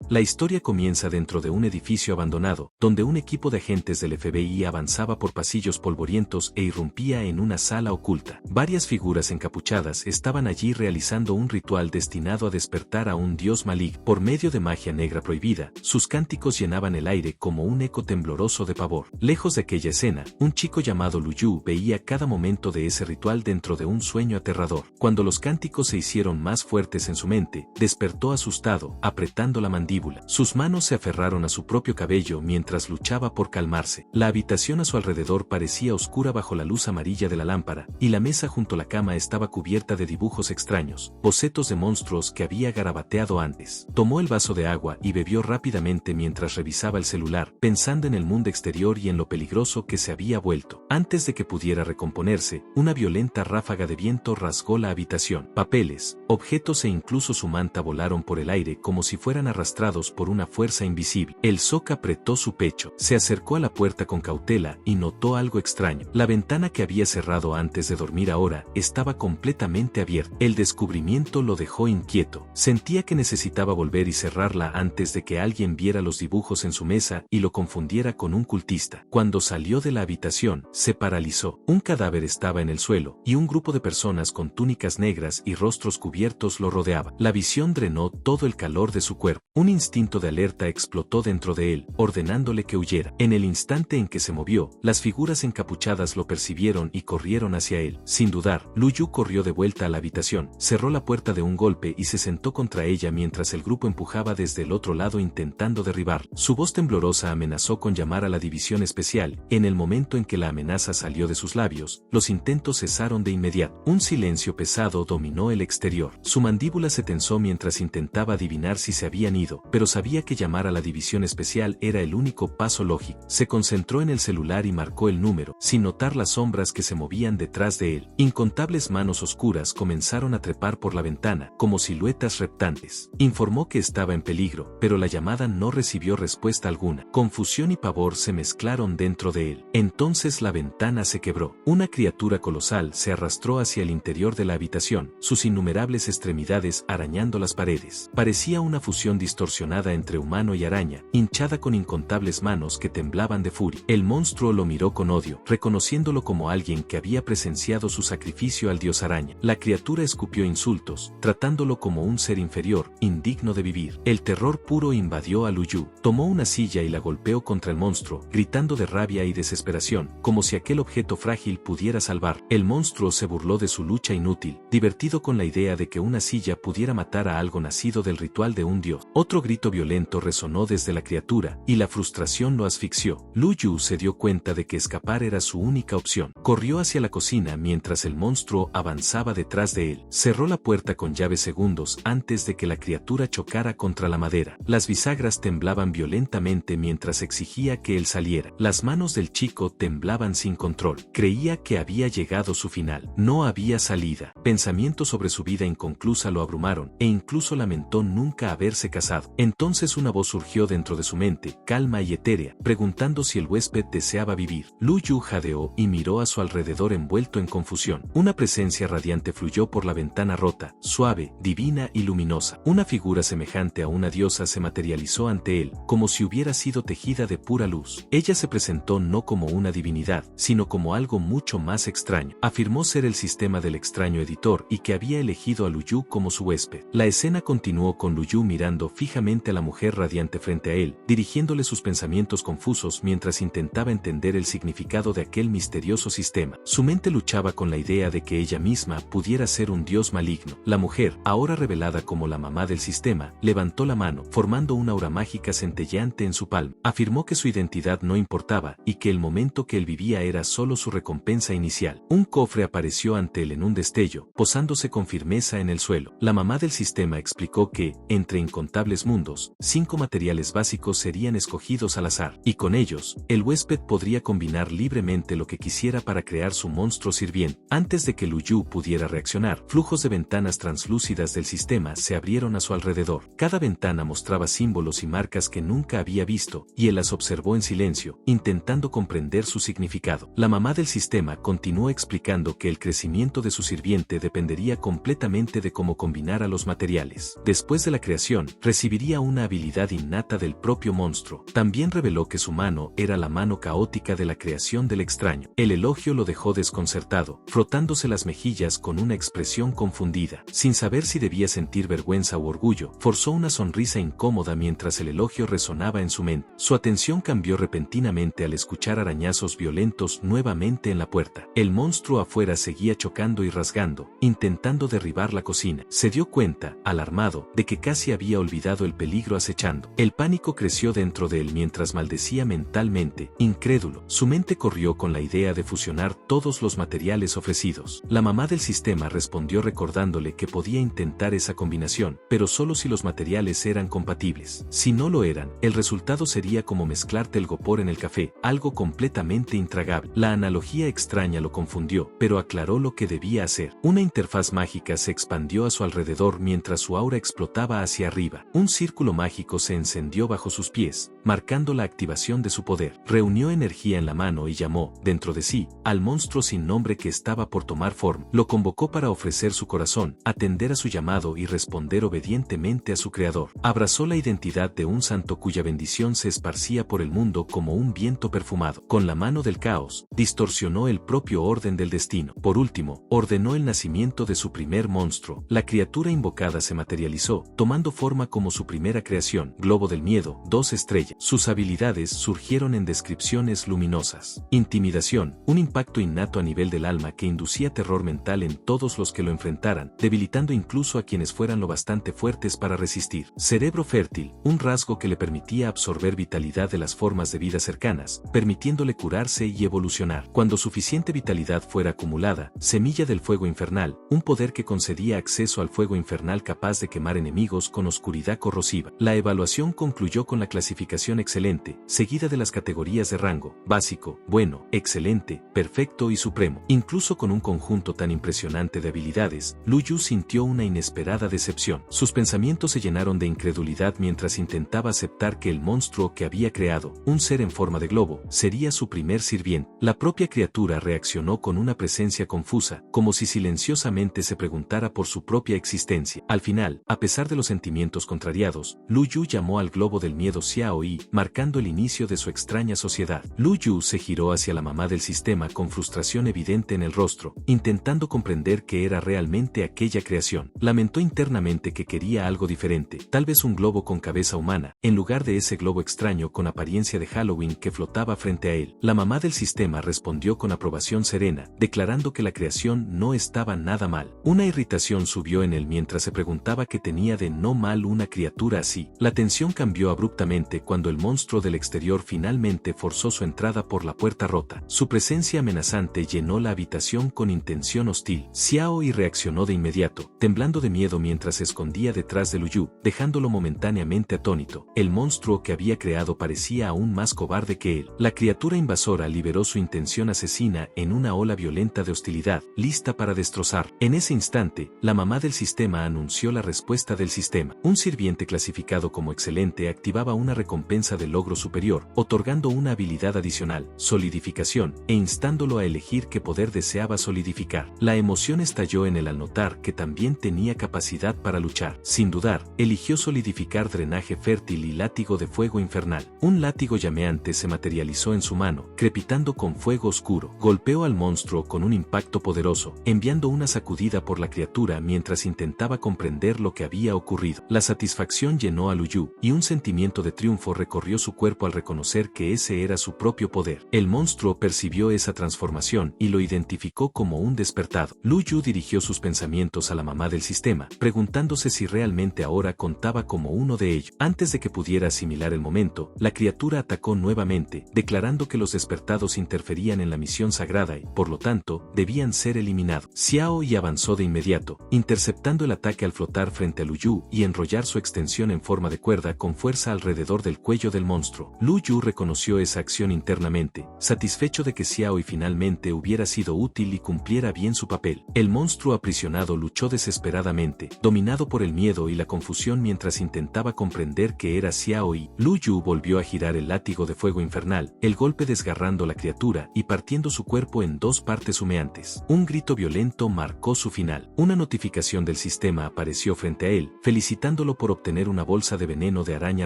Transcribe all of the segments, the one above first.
La historia comienza dentro de un edificio abandonado, donde un equipo de agentes del FBI avanzaba por pasillos polvorientos e irrumpía en una sala oculta. Varias figuras encapuchadas estaban allí realizando un ritual destinado a despertar a un dios maligno. Por medio de magia negra prohibida, sus cánticos llenaban el aire como un eco tembloroso de pavor. Lejos de aquella escena, un chico llamado Lu Yu veía cada momento de ese ritual dentro de un sueño aterrador. Cuando los cánticos se hicieron más fuertes en su mente, despertó asustado, apretando la mandíbula. Sus manos se aferraron a su propio cabello mientras luchaba por calmarse. La habitación a su alrededor parecía oscura bajo la luz amarilla de la lámpara, y la mesa junto a la cama estaba cubierta de dibujos extraños, bocetos de monstruos que había garabateado antes. Tomó el vaso de agua y bebió rápidamente mientras revisaba el celular, pensando en el mundo exterior y en lo peligroso que se había vuelto. Antes de que pudiera recomponerse, una violenta ráfaga de viento rasgó la habitación. Papeles, objetos e incluso su manta volaron por el aire como si fueran arrastrados por una fuerza invisible. El shock apretó su pecho. Se acercó a la puerta con cautela y notó algo extraño. La ventana que había cerrado antes de dormir ahora estaba completamente abierta. El descubrimiento lo dejó inquieto. Sentía que necesitaba volver y cerrarla antes de que alguien viera los dibujos en su mesa y lo confundiera con un cultista. Cuando salió de la habitación, se paralizó. Un cadáver estaba en el suelo, y un grupo de personas con túnicas negras y rostros cubiertos lo rodeaba. La visión drenó todo el calor de su cuerpo. Un instinto de alerta explotó dentro de él, ordenándole que huyera. En el instante en que se movió, las figuras encapuchadas lo percibieron y corrieron hacia él. Sin dudar, Lu Yu corrió de vuelta a la habitación, cerró la puerta de un golpe y se sentó contra ella mientras el grupo empujaba desde el otro lado intentando derribar. Su voz temblorosa amenazó con llamar a la división especial. En el momento en que la amenaza salió de sus labios, los intentos cesaron de inmediato. Un silencio pesado dominó el exterior. Su mandíbula se tensó mientras intentaba adivinar si se habían ido, pero sabía que llamar a la división especial era el único paso lógico. Se concentró en el celular y marcó el número, sin notar las sombras que se movían detrás de él. Incontables manos oscuras comenzaron a trepar por la ventana, como siluetas reptantes. Informó que estaba en peligro, pero la llamada no recibió respuesta alguna. Confusión y pavor se mezclaron dentro de él. Entonces la ventana se quebró. Una criatura colosal se arrastró hacia el interior de la habitación, sus innumerables extremidades arañando las paredes. Parecía una fusión distorsionada entre humano y araña, hinchada con incontables manos que temblaban de furia. El monstruo lo miró con odio, reconociéndolo como alguien que había presenciado su sacrificio al dios araña. La criatura escupió insultos, tratándolo como un ser inferior, indigno de vivir. El terror puro invadió a Lu Yu. Tomó una silla y la golpeó contra el monstruo, gritando de rabia y desesperación, como si aquel objeto frágil pudiera salvar. El monstruo se burló de su lucha inútil, divertido con la idea de que una silla pudiera matar a algo nacido del ritual de un dios. Otro grito violento resonó desde la criatura, y la frustración lo asfixió. Lu Yu se dio cuenta de que escapar era su única opción. Corrió hacia la cocina mientras el monstruo avanzaba detrás de él. Cerró la puerta con llave segundos antes de que la criatura chocara contra la madera. Las bisagras temblaban violentamente mientras exigía que él saliera. Las manos del chico temblaban sin control. Creía que había llegado su final. No había salida. Pensamientos sobre su vida inconclusa lo abrumaron, e incluso lamentó nunca haberse casado. Entonces una voz surgió dentro de su mente, calma y etérea, preguntando si el huésped deseaba vivir. Lu Yu jadeó y miró a su alrededor envuelto en confusión. Una presencia radiante fluyó por la ventana rota, suave, divina y luminosa. Una figura semejante a una diosa se materializó ante él, como si hubiera sido tejida de pura luz. Ella se presentó no como una divinidad, sino como algo mucho más extraño. Afirmó ser el sistema del extraño editor y que había elegido a Lu Yu como su huésped. La escena continuó con Lu Yu mirando fijamente a la mujer radiante frente a él, dirigiéndole sus pensamientos confusos mientras intentaba entender el significado de aquel misterioso sistema. Su mente luchaba con la idea de que ella misma pudiera ser un dios maligno. La mujer, ahora revelada como la mamá del sistema, levantó la mano, formando una aura mágica centelleante en su palma. Afirmó que su identidad no importaba y que el momento que él vivía era solo su recompensa inicial. Un cofre apareció ante él en un destello, posándose con firmeza en el suelo. La mamá del sistema explicó que, entre incontables mundos, 5 materiales básicos serían escogidos al azar, y con ellos, el huésped podría combinar libremente lo que quisiera para crear su monstruo sirviente. Antes de que Lu Yu pudiera reaccionar, flujos de ventanas translúcidas del sistema se abrieron a su alrededor. Cada ventana mostraba símbolos y marcas que nunca había visto, y él las observó en silencio, intentando comprender su significado. La mamá del sistema continuó explicando que el crecimiento de su sirviente dependería completamente de cómo combinara los materiales. Después de la creación, recibiría recibiría una habilidad innata del propio monstruo. También reveló que su mano era la mano caótica de la creación del extraño. El elogio lo dejó desconcertado, frotándose las mejillas con una expresión confundida. Sin saber si debía sentir vergüenza u orgullo, forzó una sonrisa incómoda mientras el elogio resonaba en su mente. Su atención cambió repentinamente al escuchar arañazos violentos nuevamente en la puerta. El monstruo afuera seguía chocando y rasgando, intentando derribar la cocina. Se dio cuenta, alarmado, de que casi había olvidado el peligro acechando. El pánico creció dentro de él mientras maldecía mentalmente, incrédulo. Su mente corrió con la idea de fusionar todos los materiales ofrecidos. La mamá del sistema respondió recordándole que podía intentar esa combinación, pero solo si los materiales eran compatibles. Si no lo eran, el resultado sería como mezclar telgopor en el café, algo completamente intragable. La analogía extraña lo confundió, pero aclaró lo que debía hacer. Una interfaz mágica se expandió a su alrededor mientras su aura explotaba hacia arriba. Un círculo mágico se encendió bajo sus pies, marcando la activación de su poder. Reunió energía en la mano y llamó, dentro de sí, al monstruo sin nombre que estaba por tomar forma. Lo convocó para ofrecer su corazón, atender a su llamado y responder obedientemente a su creador. Abrazó la identidad de un santo cuya bendición se esparcía por el mundo como un viento perfumado. Con la mano del caos, distorsionó el propio orden del destino. Por último, ordenó el nacimiento de su primer monstruo. La criatura invocada se materializó, tomando forma como su primera creación, Globo del Miedo, 2 estrellas. Sus habilidades surgieron en descripciones luminosas. Intimidación, un impacto innato a nivel del alma que inducía terror mental en todos los que lo enfrentaran, debilitando incluso a quienes fueran lo bastante fuertes para resistir. Cerebro fértil, un rasgo que le permitía absorber vitalidad de las formas de vida cercanas, permitiéndole curarse y evolucionar. Cuando suficiente vitalidad fuera acumulada, Semilla del Fuego Infernal, un poder que concedía acceso al fuego infernal capaz de quemar enemigos con oscuridad corrosiva. La evaluación concluyó con la clasificación excelente, seguida de las categorías de rango, básico, bueno, excelente, perfecto y supremo. Incluso con un conjunto tan impresionante de habilidades, Lu Yu sintió una inesperada decepción. Sus pensamientos se llenaron de incredulidad mientras intentaba aceptar que el monstruo que había creado, un ser en forma de globo, sería su primer sirviente. La propia criatura reaccionó con una presencia confusa, como si silenciosamente se preguntara por su propia existencia. Al final, a pesar de los sentimientos contrariados, Lu Yu llamó al globo del miedo Xiao Yi, marcando el inicio de su extraña sociedad. Lu Yu se giró hacia la mamá del sistema con frustración evidente en el rostro, intentando comprender qué era realmente aquella creación. Lamentó internamente que quería algo diferente, tal vez un globo con cabeza humana, en lugar de ese globo extraño con apariencia de Halloween que flotaba frente a él. La mamá del sistema respondió con aprobación serena, declarando que la creación no estaba nada mal. Una irritación subió en él mientras se preguntaba qué tenía de no mal una criatura así. La tensión cambió abruptamente cuando el monstruo del exterior finalmente forzó su entrada por la puerta rota. Su presencia amenazante llenó la habitación con intención hostil. Xiao Yi reaccionó de inmediato, temblando de miedo mientras se escondía detrás de Lu Yu, dejándolo momentáneamente atónito. El monstruo que había creado parecía aún más cobarde que él. La criatura invasora liberó su intención asesina en una ola violenta de hostilidad, lista para destrozar. En ese instante, la mamá del sistema anunció la respuesta del sistema. Un sirviente clasificado como excelente activaba una recompensa de logro superior, otorgando una habilidad adicional, solidificación, e instándolo a elegir qué poder deseaba solidificar. La emoción estalló en él al notar que también tenía capacidad para luchar. Sin dudar, eligió solidificar drenaje fértil y látigo de fuego infernal. Un látigo llameante se materializó en su mano, crepitando con fuego oscuro. Golpeó al monstruo con un impacto poderoso, enviando una sacudida por la criatura mientras intentaba comprender lo que había ocurrido. La satisfacción llenó a Lu Yu, y un sentimiento de triunfo recorrió su cuerpo al reconocer que ese era su propio poder. El monstruo percibió esa transformación y lo identificó como un despertado. Lu Yu dirigió sus pensamientos a la mamá del sistema, preguntándose si realmente ahora contaba como uno de ellos. Antes de que pudiera asimilar el momento, la criatura atacó nuevamente, declarando que los despertados interferían en la misión sagrada y, por lo tanto, debían ser eliminados. Xiao Yi avanzó de inmediato, interceptando el ataque al flotar frente a Lu Yu y enrollar su extensión en forma de cuerda con fuerza alrededor del cuello del monstruo. Lu Yu reconoció esa acción internamente, satisfecho de que Xiao Yi finalmente hubiera sido útil y cumpliera bien su papel. El monstruo aprisionado luchó desesperadamente, dominado por el miedo y la confusión mientras intentaba comprender que era Xiao Yi. Lu Yu volvió a girar el látigo de fuego infernal, el golpe desgarrando la criatura y partiendo su cuerpo en dos partes humeantes. Un grito violento marcó su final. Una notificación del sistema apareció frente a él, felicitándolo por obtener obtener una bolsa de veneno de araña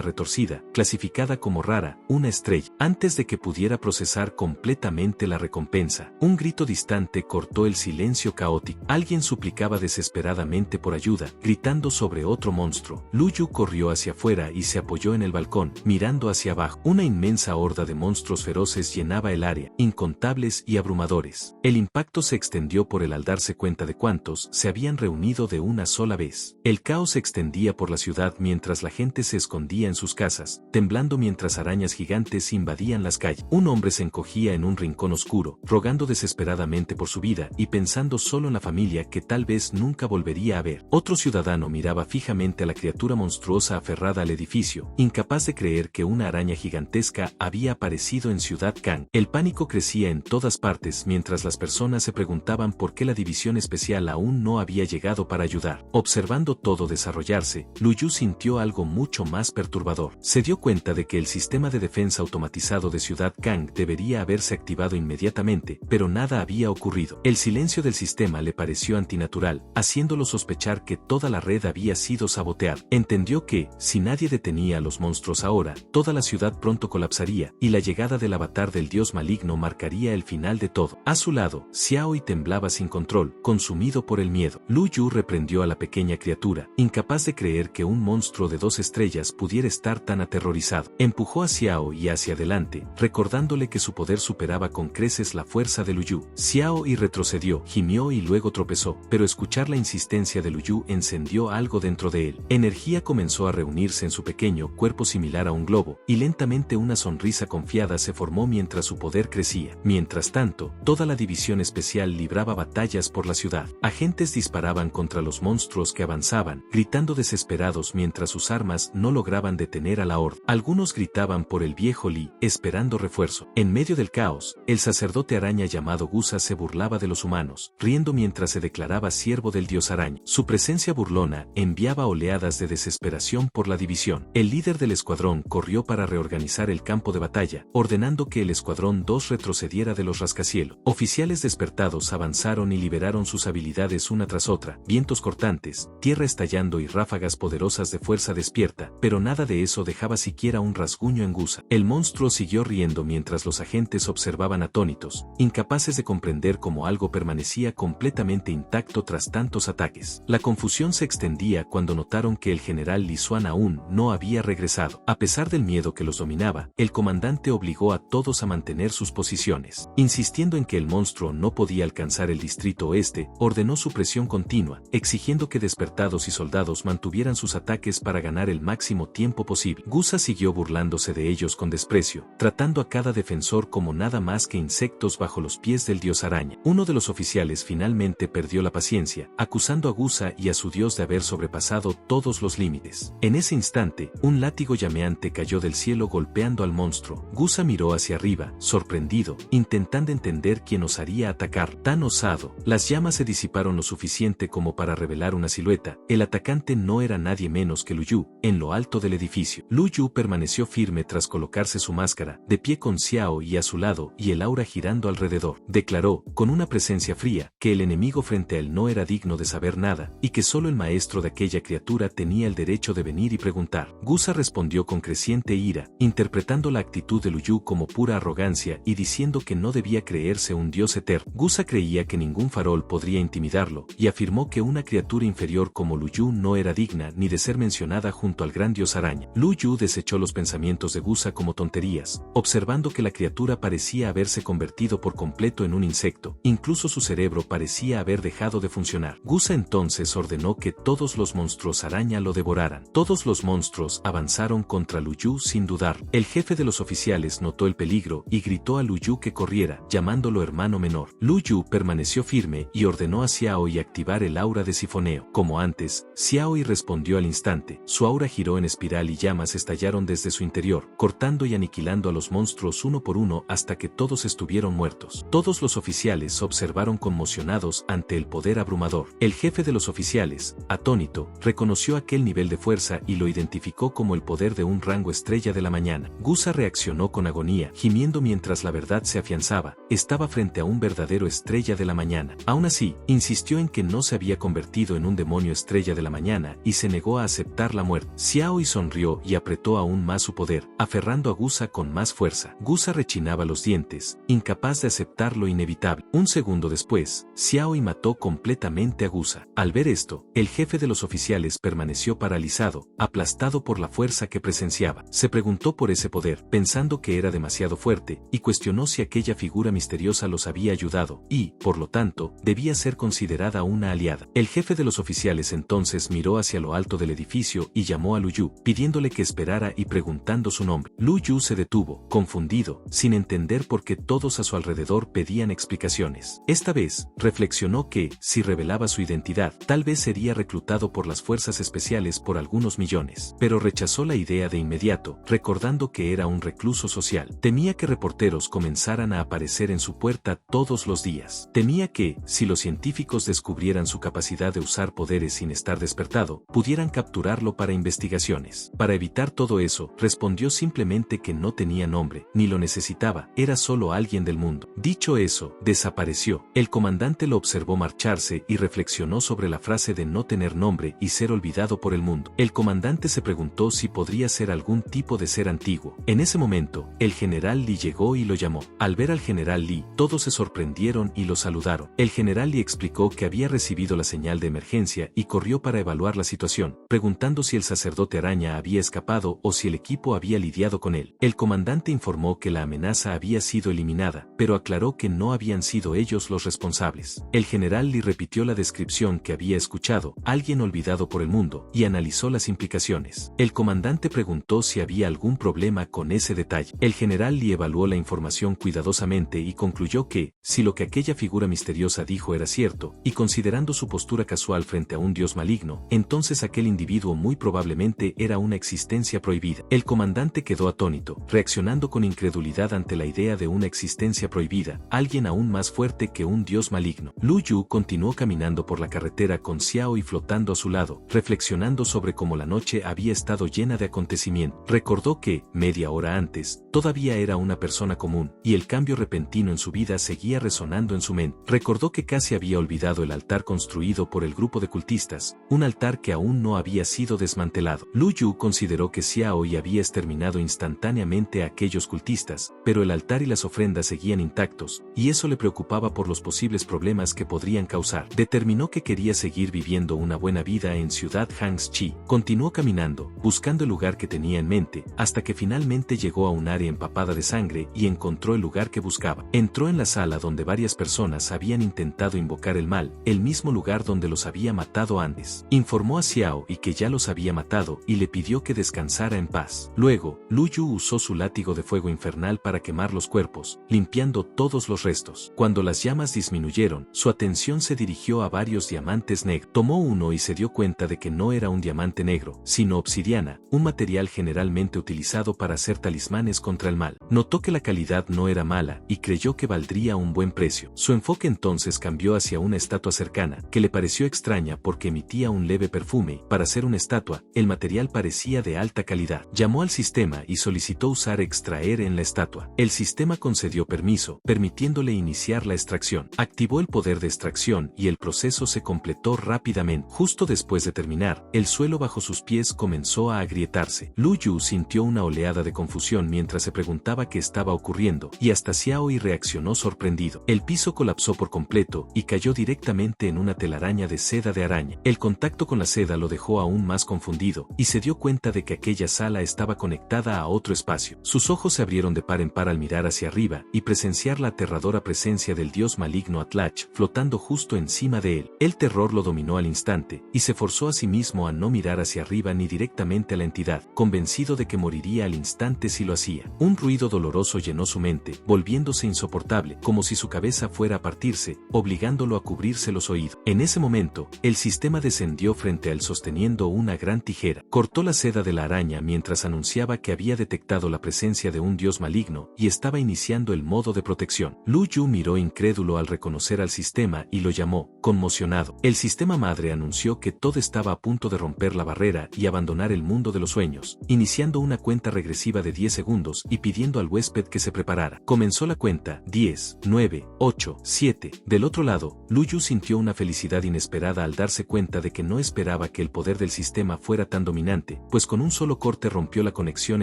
retorcida, clasificada como rara, una estrella, antes de que pudiera procesar completamente la recompensa. Un grito distante cortó el silencio caótico. Alguien suplicaba desesperadamente por ayuda, gritando sobre otro monstruo. Lu Yu corrió hacia afuera y se apoyó en el balcón, mirando hacia abajo. Una inmensa horda de monstruos feroces llenaba el área, incontables y abrumadores. El impacto se extendió por él al darse cuenta de cuántos se habían reunido de una sola vez. El caos se extendía por la ciudad mientras la gente se escondía en sus casas, temblando mientras arañas gigantes invadían las calles. Un hombre se encogía en un rincón oscuro, rogando desesperadamente por su vida y pensando solo en la familia que tal vez nunca volvería a ver. Otro ciudadano miraba fijamente a la criatura monstruosa aferrada al edificio, incapaz de creer que una araña gigantesca había aparecido en Ciudad Kang. El pánico crecía en todas partes mientras las personas se preguntaban por qué la división especial aún no había llegado para ayudar. Observando todo desarrollarse, Lu Yu sintió algo mucho más perturbador. Se dio cuenta de que el sistema de defensa automatizado de Ciudad Kang debería haberse activado inmediatamente, pero nada había ocurrido. El silencio del sistema le pareció antinatural, haciéndolo sospechar que toda la red había sido saboteada. Entendió que, si nadie detenía a los monstruos ahora, toda la ciudad pronto colapsaría, y la llegada del avatar del dios maligno marcaría el final de todo. A su lado, Xiaoi temblaba sin control, consumido por el miedo. Lu Yu reprendió a la pequeña criatura, incapaz de creer que un monstruo de 2 estrellas pudiera estar tan aterrorizado. Empujó a Xiaoi hacia adelante, recordándole que su poder superaba con creces la fuerza de Lu Yu. Xiaoi retrocedió, gimió y luego tropezó, pero escuchar la insistencia de Lu Yu encendió algo dentro de él. Energía comenzó a reunirse en su pequeño cuerpo similar a un globo, y lentamente una sonrisa confiada se formó mientras su poder crecía. Mientras tanto, toda la división especial libraba batallas por la ciudad. Agentes disparaban contra los monstruos que avanzaban, gritando desesperados mientras sus armas no lograban detener a la horda. Algunos gritaban por el viejo Li, esperando refuerzo. En medio del caos, el sacerdote araña llamado Gusa se burlaba de los humanos, riendo mientras se declaraba siervo del dios araña. Su presencia burlona enviaba oleadas de desesperación por la división. El líder del escuadrón corrió para reorganizar el campo de batalla, ordenando que el escuadrón 2 retrocediera de los rascacielos. Oficiales despertados avanzaron y liberaron sus habilidades una tras otra, vientos cortantes, tierra estallando y ráfagas poderosas de fuerza despierta, pero nada de eso dejaba siquiera un rasguño en Gusa. El monstruo siguió riendo mientras los agentes observaban atónitos, incapaces de comprender cómo algo permanecía completamente intacto tras tantos ataques. La confusión se extendía cuando notaron que el general Li Xuan aún no había regresado. A pesar del miedo que los dominaba, el comandante obligó a todos a mantener sus posiciones. Insistiendo en que el monstruo no podía alcanzar el distrito oeste, ordenó su presión continua, exigiendo que despertados y soldados mantuvieran sus ataques para ganar el máximo tiempo posible. Gusa siguió burlándose de ellos con desprecio, tratando a cada defensor como nada más que insectos bajo los pies del dios araña. Uno de los oficiales finalmente perdió la paciencia, acusando a Gusa y a su dios de haber sobrepasado todos los límites. En ese instante, un látigo llameante cayó del cielo golpeando al monstruo. Gusa miró hacia arriba, sorprendido, intentando entender quién osaría atacar. Tan osado, las llamas se disiparon lo suficiente como para revelar una silueta. El atacante no era nadie menos que Lu Yu, en lo alto del edificio. Lu Yu permaneció firme tras colocarse su máscara, de pie con Xiaoi a su lado y el aura girando alrededor. Declaró, con una presencia fría, que el enemigo frente a él no era digno de saber nada, y que solo el maestro de aquella criatura tenía el derecho de venir y preguntar. Gusa respondió con creciente ira, interpretando la actitud de Lu Yu como pura arrogancia y diciendo que no debía creerse un dios eterno. Gusa creía que ningún farol podría intimidarlo, y afirmó que una criatura inferior como Lu Yu no era digna ni de ser mencionada junto al gran dios araña. Lu Yu desechó los pensamientos de Gusa como tonterías, observando que la criatura parecía haberse convertido por completo en un insecto, incluso su cerebro parecía haber dejado de funcionar. Gusa entonces ordenó que todos los monstruos araña lo devoraran. Todos los monstruos avanzaron contra Lu Yu sin dudar. El jefe de los oficiales notó el peligro y gritó a Lu Yu que corriera, llamándolo hermano menor. Lu Yu permaneció firme y ordenó a Xiaoi activar el aura de sifoneo. Como antes, Xiaoi respondió al instante. Su aura giró en espiral y llamas estallaron desde su interior, cortando y aniquilando a los monstruos uno por uno hasta que todos estuvieron muertos. Todos los oficiales observaron conmocionados ante el poder abrumador. El jefe de los oficiales, atónito, reconoció aquel nivel de fuerza y lo identificó como el poder de un rango estrella de la mañana. Gusa reaccionó con agonía, gimiendo mientras la verdad se afianzaba. Estaba frente a un verdadero estrella de la mañana. Aún así, insistió en que no se había convertido en un demonio estrella de la mañana y se negó a aceptar la muerte. Xiaoi sonrió y apretó aún más su poder, aferrando a Gusa con más fuerza. Gusa rechinaba los dientes, incapaz de aceptar lo inevitable. Un segundo después, Xiaoi mató completamente a Gusa. Al ver esto, el jefe de los oficiales permaneció paralizado, aplastado por la fuerza que presenciaba. Se preguntó por ese poder, pensando que era demasiado fuerte, y cuestionó si aquella figura misteriosa los había ayudado, y, por lo tanto, debía ser considerada una aliada. El jefe de los oficiales entonces miró hacia lo alto del edificio y llamó a Lu Yu, pidiéndole que esperara y preguntando su nombre. Lu Yu se detuvo, confundido, sin entender por qué todos a su alrededor pedían explicaciones. Esta vez, reflexionó que, si revelaba su identidad, tal vez sería reclutado por las fuerzas especiales por algunos millones. Pero rechazó la idea de inmediato, recordando que era un recluso social. Temía que reporteros comenzaran a aparecer en su puerta todos los días. Temía que, si los científicos descubrieran su capacidad de usar poderes sin estar despertado, pudieran capturarlo para investigaciones. Para evitar todo eso, respondió simplemente que no tenía nombre, ni lo necesitaba, era solo alguien del mundo. Dicho eso, desapareció. El comandante lo observó marcharse y reflexionó sobre la frase de no tener nombre y ser olvidado por el mundo. El comandante se preguntó si podría ser algún tipo de ser antiguo. En ese momento, el general Li llegó y lo llamó. Al ver al general Li, todos se sorprendieron y lo saludaron. El general Li explicó que había recibido la señal de emergencia y corrió para evaluar la situación, preguntando si el sacerdote araña había escapado o si el equipo había lidiado con él. El comandante informó que la amenaza había sido eliminada, pero aclaró que no habían sido ellos los responsables. El general Li repitió la descripción que había escuchado, alguien olvidado por el mundo, y analizó las implicaciones. El comandante preguntó si había algún problema con ese detalle. El general Li evaluó la información cuidadosamente y concluyó que, si lo que aquella figura misteriosa dijo era cierto, y considerando su postura casual frente a un dios maligno, entonces aquel individuo muy probablemente era una existencia prohibida. El comandante quedó atónito, reaccionando con incredulidad ante la idea de una existencia prohibida, alguien aún más fuerte que un dios maligno. Lu Yu continuó caminando por la carretera con Xiaoi flotando a su lado, reflexionando sobre cómo la noche había estado llena de acontecimientos. Recordó que, media hora antes, todavía era una persona común, y el cambio repentino en su vida seguía resonando en su mente. Recordó que casi había olvidado el altar construido por el grupo de cultistas, un altar que aún no había sido desmantelado. Lu Yu consideró que Xiaoi había exterminado instantáneamente a aquellos cultistas, pero el altar y las ofrendas seguían intactos, y eso le preocupaba por los posibles problemas que podrían causar. Determinó que quería seguir viviendo una buena vida en Ciudad Hangzhi. Continuó caminando, buscando el lugar que tenía en mente, hasta que finalmente llegó a un área empapada de sangre y encontró el lugar que buscaba. Entró en la sala donde varias personas habían intentado invocar el mal, el mismo lugar donde los había matado antes. Informó a Xiao y que ya los había matado y le pidió que descansara en paz. Luego, Lu Yu usó su látigo de fuego infernal para quemar los cuerpos, limpiando todos los restos. Cuando las llamas disminuyeron, su atención se dirigió a varios diamantes negros. Tomó uno y se dio cuenta de que no era un diamante negro, sino obsidiana, un material generalmente utilizado para hacer talismanes contra el mal. Notó que la calidad no era mala y creyó que valdría un buen precio. Su enfoque entonces cambió hacia una estatua cercana, que le pareció extraña porque emitía un leve perfume. Para ser una estatua, el material parecía de alta calidad. Llamó al sistema y solicitó usar extraer en la estatua. El sistema concedió permiso, permitiéndole iniciar la extracción. Activó el poder de extracción y el proceso se completó rápidamente. Justo después de terminar, el suelo bajo sus pies comenzó a agrietarse. Lu Yu sintió una oleada de confusión mientras se preguntaba qué estaba ocurriendo, y hasta Xiaoi reaccionó sorprendido. El piso colapsó por completo y cayó directamente en una telaraña de seda de araña. El contacto con la seda lo dejó aún más confundido, y se dio cuenta de que aquella sala estaba conectada a otro espacio. Sus ojos se abrieron de par en par al mirar hacia arriba y presenciar la aterradora presencia del dios maligno Atlach flotando justo encima de él. El terror lo dominó al instante, y se forzó a sí mismo a no mirar hacia arriba ni directamente a la entidad, convencido de que moriría al instante si lo hacía. Un ruido doloroso llenó su mente, volviéndose insoportable, como si su cabeza fuera a partirse, obligándolo a cubrirse los oídos. En ese momento, el sistema descendió frente a él sosteniendo una gran tijera. Cortó la seda de la araña mientras anunciaba que había detectado la presencia de un dios maligno y estaba iniciando el modo de protección. Lu Yu miró incrédulo al reconocer al sistema y lo llamó, conmocionado. El sistema madre anunció que todo estaba a punto de romper la barrera y abandonar el mundo de los sueños, iniciando una cuenta regresiva de 10 segundos y pidiendo al huésped que se preparara. Comenzó la cuenta, 10, 9, 8, 7. Del otro lado, Lu Yu sintió una felicidad inesperada al darse cuenta de que no esperaba que el poder del sistema fuera tan dominante, pues con un solo corte rompió la conexión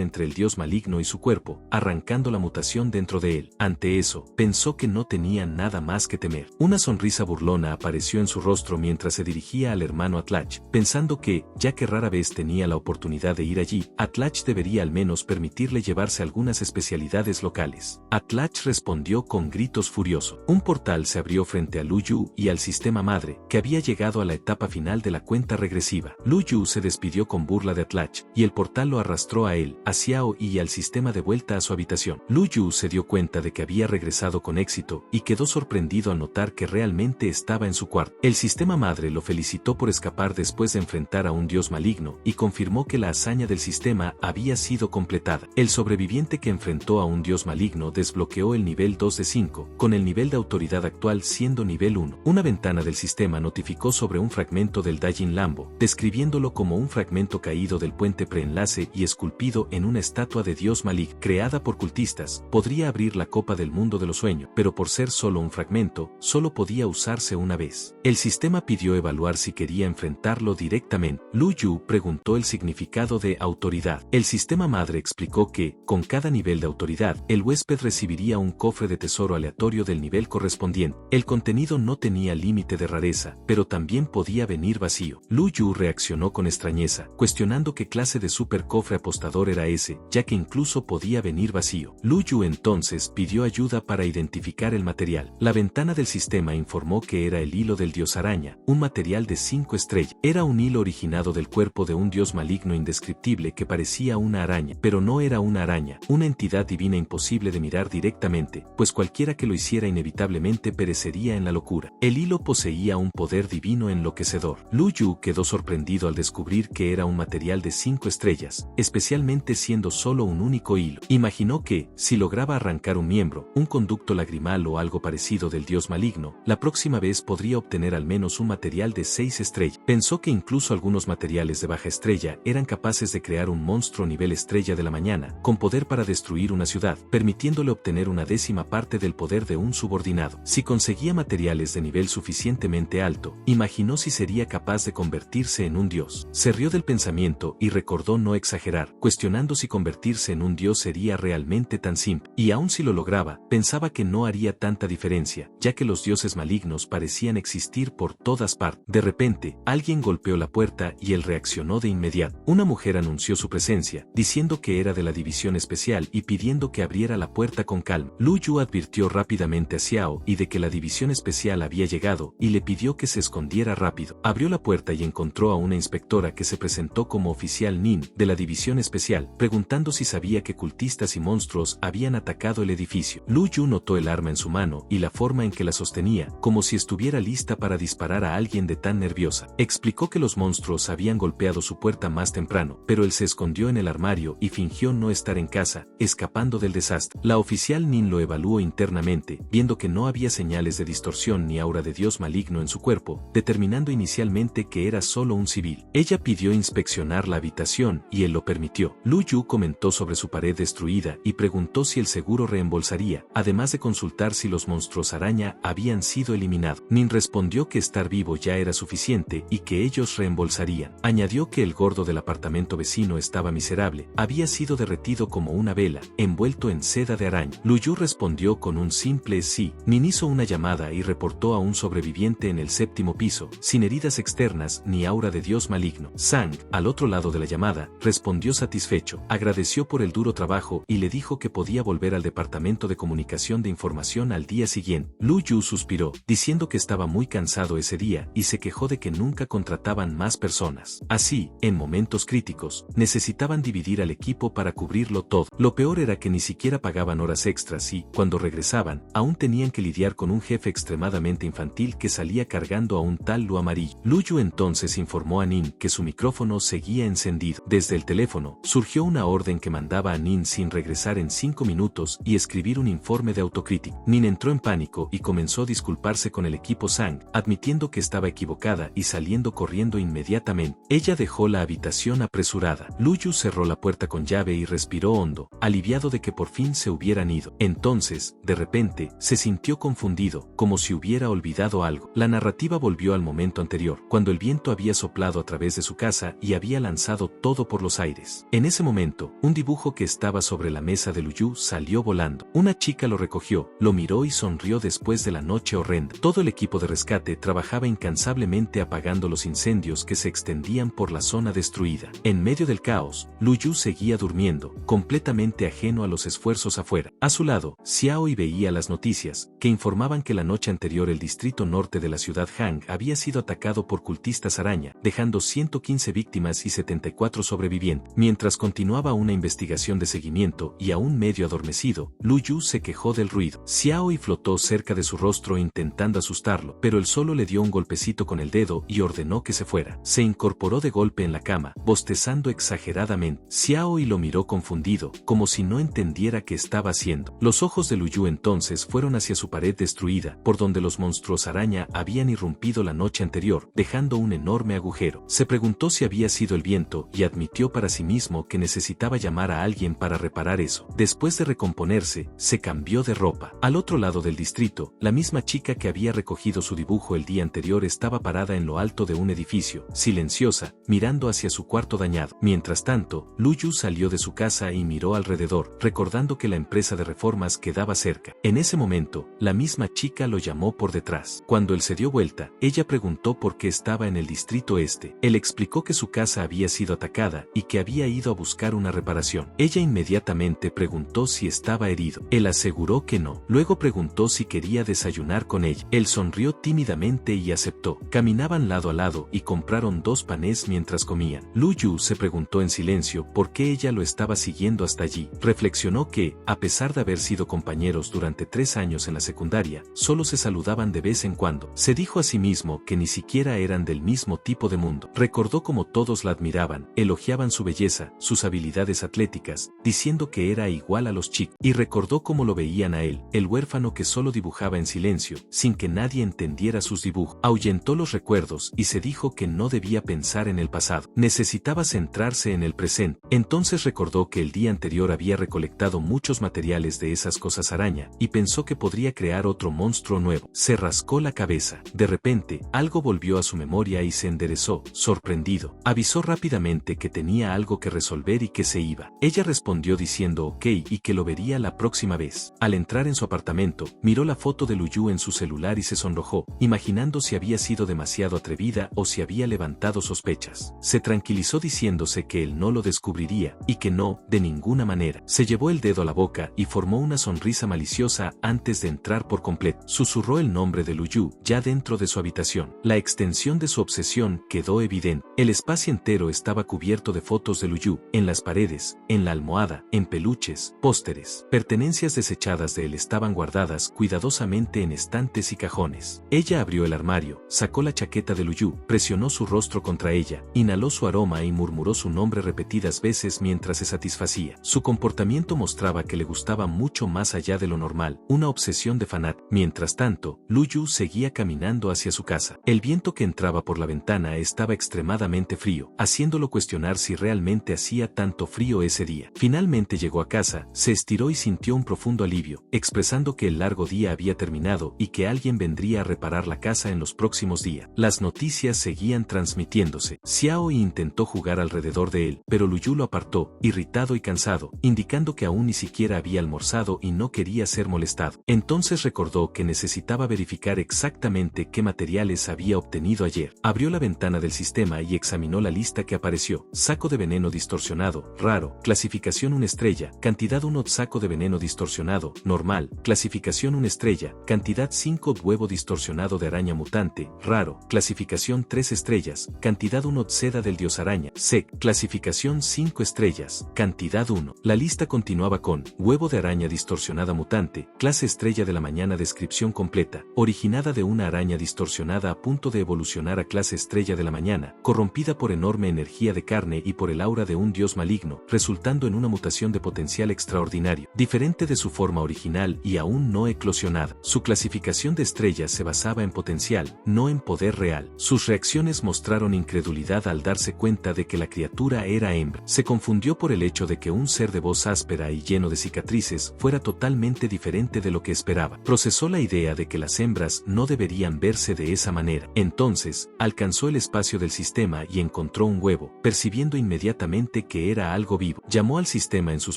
entre el dios maligno y su cuerpo, arrancando la mutación dentro de él. Ante eso, pensó que no tenía nada más que temer. Una sonrisa burlona apareció en su rostro mientras se dirigía al hermano Atlach, pensando que, ya que rara vez tenía la oportunidad de ir allí, Atlach debería al menos permitirle llevarse algunas especialidades locales. Atlach respondió con gritos furiosos. Un portal se abrió frente a Lu Yu y al sistema madre, que había llegado a la etapa final de la cuenta regresiva. Lu Yu se despidió con burla de Atlach, y el portal lo arrastró a él, a Xiao y al sistema de vuelta a su habitación. Lu Yu se dio cuenta de que había regresado con éxito y quedó sorprendido al notar que realmente estaba en su cuarto. El sistema madre lo felicitó por escapar después de enfrentar a un dios maligno y confirmó que la hazaña del sistema había sido completada. El sobreviviente que enfrentó a un dios maligno desbloqueó el nivel 2 de 5, con el nivel de autoridad actual siendo nivel 1. Una ventana del sistema notificó sobre un fragmento del Dajin Lambo, describiéndolo como un fragmento caído del puente preenlace y esculpido en una estatua de dios maligno. Creada por cultistas, podría abrir la copa del mundo de los sueños, pero por ser solo un fragmento, solo podía usarse una vez. El sistema pidió evaluar si quería enfrentarlo directamente. Lu Yu preguntó el significado de autoridad. El sistema madre explicó que, con cada nivel de autoridad, el huésped recibiría un cofre de tesoro aleatorio del nivel correspondiente. El contenido no tenía límite de rareza, pero también podía venir vacío. Lu Yu reaccionó con extrañeza, cuestionando qué clase de super cofre apostador era ese, ya que incluso podía venir vacío. Lu Yu entonces pidió ayuda para identificar el material. La ventana del sistema informó que era el hilo del dios araña, un material de 5 estrellas. Era un hilo originado del cuerpo de un dios maligno indescriptible que parecía una araña, pero no era una araña, una entidad divina imposible de mirar directamente, pues cualquiera que lo hiciera inevitablemente perecería en la locura. El hilo poseía un poder divino enloquecedor. Lu Yu quedó sorprendido al descubrir que era un material de 5 estrellas, especialmente siendo solo un único hilo. Imaginó que, si lograba arrancar un miembro, un conducto lagrimal o algo parecido del dios maligno, la próxima vez podría obtener al menos un material de 6 estrellas. Pensó que incluso algunos materiales de baja estrella eran capaces de crear un monstruo nivel estrella de la mañana, con poder para destruir una ciudad, permitiéndole obtener una 10ª parte del poder de un subordinado. Si conseguía materiales de nivel suficientemente alto, imaginó si sería capaz de convertirse en un dios. Se rió del pensamiento y recordó no exagerar, cuestionando si convertirse en un dios sería realmente tan simple. Y aun si lo lograba, pensaba que no haría tanta diferencia, ya que los dioses malignos parecían existir por todas partes. De repente, alguien golpeó la puerta y él reaccionó de inmediato. Una mujer anunció su presencia, diciendo que era de la división especial y pidiendo que abriera la puerta con calma. Lu Yu advirtió rápidamente a Xiao y de que la división especial había llegado y le pidió que se escondiera rápido. Abrió la puerta y encontró a una inspectora que se presentó como oficial Nin de la división especial, preguntando si sabía que cultistas y monstruos habían atacado el edificio. Lu Yu notó el arma en su mano y la forma en que la sostenía, como si estuviera lista para disparar a alguien de tan nerviosa. Explicó que los monstruos habían golpeado su puerta más temprano, pero él se escondió en el armario y fingió no estar en casa, escapando del desastre. La oficial Nin lo evaluó internamente, viendo que no había señales de distorsión ni aura de dios maligno en su cuerpo, determinando inicialmente que era solo un civil. Ella pidió inspeccionar la habitación y él lo permitió. Lu Yu comentó sobre su pared destruida y preguntó si el seguro reembolsaría, además de consultar si los monstruos araña habían sido eliminados. Nin respondió que estar vivo ya era suficiente y que ellos reembolsarían. Añadió que el gordo del apartamento vecino estaba miserable, había sido derretido como una vela, envuelto en seda de araña. Lu Yu respondió con un simple sí. Nin hizo una llamada y reportó a un sobreviviente en el 7º piso, sin heridas externas ni aura de dios maligno. Sang, al otro lado de la llamada, respondió satisfecho, agradeció por el duro trabajo y le dijo que podía volver al departamento de comunicación de información al día siguiente. Lu Yu suspiró, diciendo que estaba muy cansado ese día y se quejó de que nunca contrataban más personas. Así, en momentos críticos, necesitaban dividir al equipo para cubrirlo todo. Lo peor era que ni siquiera pagaban horas extras y, cuando regresaban, aún tenían que lidiar con un jefe extremadamente infantil que salía cargando a un tal Lu Amarillo. Lu Yu entonces informó a Nin que su micrófono seguía encendido. Desde el teléfono, surgió una orden que mandaba a Nin sin regresar en 5 minutos y escribir un informe de autocrítica. Nin entró en pánico y comenzó a disculparse con el equipo Sang, admitiendo que estaba equivocada y saliendo corriendo inmediatamente. Ella dejó la habitación apresurada. Lu Yu cerró la puerta con llave y respiró hondo, aliviado de que por fin se hubieran ido. Entonces, de repente, se sintió confundido, como si hubiera olvidado algo. La narrativa volvió al momento anterior, cuando el viento había soplado soplado a través de su casa y había lanzado todo por los aires. En ese momento, un dibujo que estaba sobre la mesa de Lu Yu salió volando. Una chica lo recogió, lo miró y sonrió después de la noche horrenda. Todo el equipo de rescate trabajaba incansablemente apagando los incendios que se extendían por la zona destruida. En medio del caos, Lu Yu seguía durmiendo, completamente ajeno a los esfuerzos afuera. A su lado, Xiaoi veía las noticias, que informaban que la noche anterior el distrito norte de la ciudad Han había sido atacado por cultistas araña, dejando 115 víctimas y 74 sobrevivientes. Mientras continuaba una investigación de seguimiento y aún medio adormecido, Lu Yu se quejó del ruido. Xiaoi flotó cerca de su rostro intentando asustarlo, pero él solo le dio un golpecito con el dedo y ordenó que se fuera. Se incorporó de golpe en la cama, bostezando exageradamente. Xiaoi lo miró confundido, como si no entendiera qué estaba haciendo. Los ojos de Lu Yu entonces fueron hacia su pared destruida, por donde los monstruos araña habían irrumpido la noche anterior, dejando un enorme agujero. Se preguntó si había sido el viento y admitió para sí mismo que necesitaba llamar a alguien para reparar eso. Después de recomponerse, se cambió de ropa. Al otro lado del distrito, la misma chica que había recogido su dibujo el día anterior estaba parada en lo alto de un edificio, silenciosa, mirando hacia su cuarto dañado. Mientras tanto, Lu Yu salió de su casa y miró alrededor, recordando que la empresa de reformas quedaba cerca. En ese momento, la misma chica lo llamó por detrás. Cuando él se dio vuelta, ella preguntó por qué estaba en el distrito este. Él explicó que su casa había sido atacada y que había ido a buscar una reparación. Ella inmediatamente preguntó si estaba herido. Él aseguró que no. Luego preguntó si quería desayunar con ella. Él sonrió tímidamente y aceptó. Caminaban lado a lado y compraron 2 panes mientras comían. Lu Yu se preguntó en silencio por qué ella lo estaba siguiendo hasta allí. Reflexionó que, a pesar de haber sido compañeros durante 3 años en la secundaria, solo se saludaban de vez en cuando. Se dijo a sí mismo que ni siquiera eran del mismo tipo de mundo. Recordó cómo todos la admiraban, elogiaban su belleza, sus habilidades atléticas, diciendo que era igual a los chicos. Y recordó cómo lo veían a él, el huérfano que solo dibujaba en silencio, sin que nadie entendiera sus dibujos. Ahuyentó los recuerdos y se dijo que no debía pensar en el pasado. Necesitaba centrarse en el presente. Entonces recordó que el día anterior había recolectado muchos materiales de esas cosas araña, y pensó que podría crear otro monstruo nuevo. Se rascó la cabeza. De repente, algo volvió a su memoria y se enderezó, sorprendido. Avisó rápidamente que tenía algo que resolver y que se iba. Ella respondió diciendo ok y que lo vería la próxima vez. Al entrar en su apartamento, miró la foto de Lu Yu en su celular y se sonrojó, imaginando si había sido demasiado atrevida o si había levantado sospechas. Se tranquilizó diciéndose que él no lo descubriría, y que no, de ninguna manera. Se llevó el dedo a la boca y formó una sonrisa maliciosa antes de entrar por completo. Susurró el nombre de Lu Yu, ya dentro de su habitación. La extensión de su obsesión quedó evidente. El espacio entero estaba cubierto de fotos de Lu Yu, en las paredes, en la almohada, en peluches, pósteres. Pertenencias desechadas de él estaban guardadas cuidadosamente en estantes y cajones. Ella abrió el armario, sacó la chaqueta de Lu Yu, presionó su rostro contra ella, inhaló su aroma y murmuró su nombre repetidas veces mientras se satisfacía. Su comportamiento mostraba que le gustaba mucho más allá de lo normal, una obsesión de fanático. Mientras tanto, Lu Yu seguía caminando hacia su casa. El viento que entraba por la ventana estaba extremadamente frío, haciéndolo cuestionar si realmente hacía tanto frío ese día. Finalmente llegó a casa, se estiró y sintió un profundo alivio, expresando que el largo día había terminado y que alguien vendría a reparar la casa en los próximos días. Las noticias seguían transmitiéndose. Xiaoi intentó jugar alrededor de él, pero Lu Yu lo apartó, irritado y cansado, indicando que aún ni siquiera había almorzado y no quería ser molestado. Entonces recordó que necesitaba verificar exactamente qué materiales había obtenido ayer. Abrió la ventana del sistema y examinó la lista que apareció. Saco de veneno distorsionado, raro, clasificación 1 estrella, cantidad 1 saco de veneno distorsionado, normal, clasificación 1 estrella, cantidad 5 huevo distorsionado de araña mutante, raro, clasificación 3 estrellas, cantidad 1 seda del dios araña, sec, clasificación 5 estrellas, cantidad 1. La lista continuaba con huevo de araña distorsionada mutante, clase estrella de la mañana, descripción completa, originada de una araña distorsionada a punto de evolucionar a clase estrella de la mañana, corrompida por enorme energía de carne y por el aura de un dios maligno, resultando en una mutación de potencial extraordinario, diferente de su forma original y aún no eclosionada. Su clasificación de estrellas se basaba en potencial, no en poder real. Sus reacciones mostraron incredulidad al darse cuenta de que la criatura era hembra. Se confundió por el hecho de que un ser de voz áspera y lleno de cicatrices fuera totalmente diferente de lo que esperaba. Procesó la idea de que las hembras no deberían verse de esa manera. Entonces, alcanzó el espacio del sistema y encontró un huevo, percibiendo inmediatamente que era algo vivo. Llamó al sistema en sus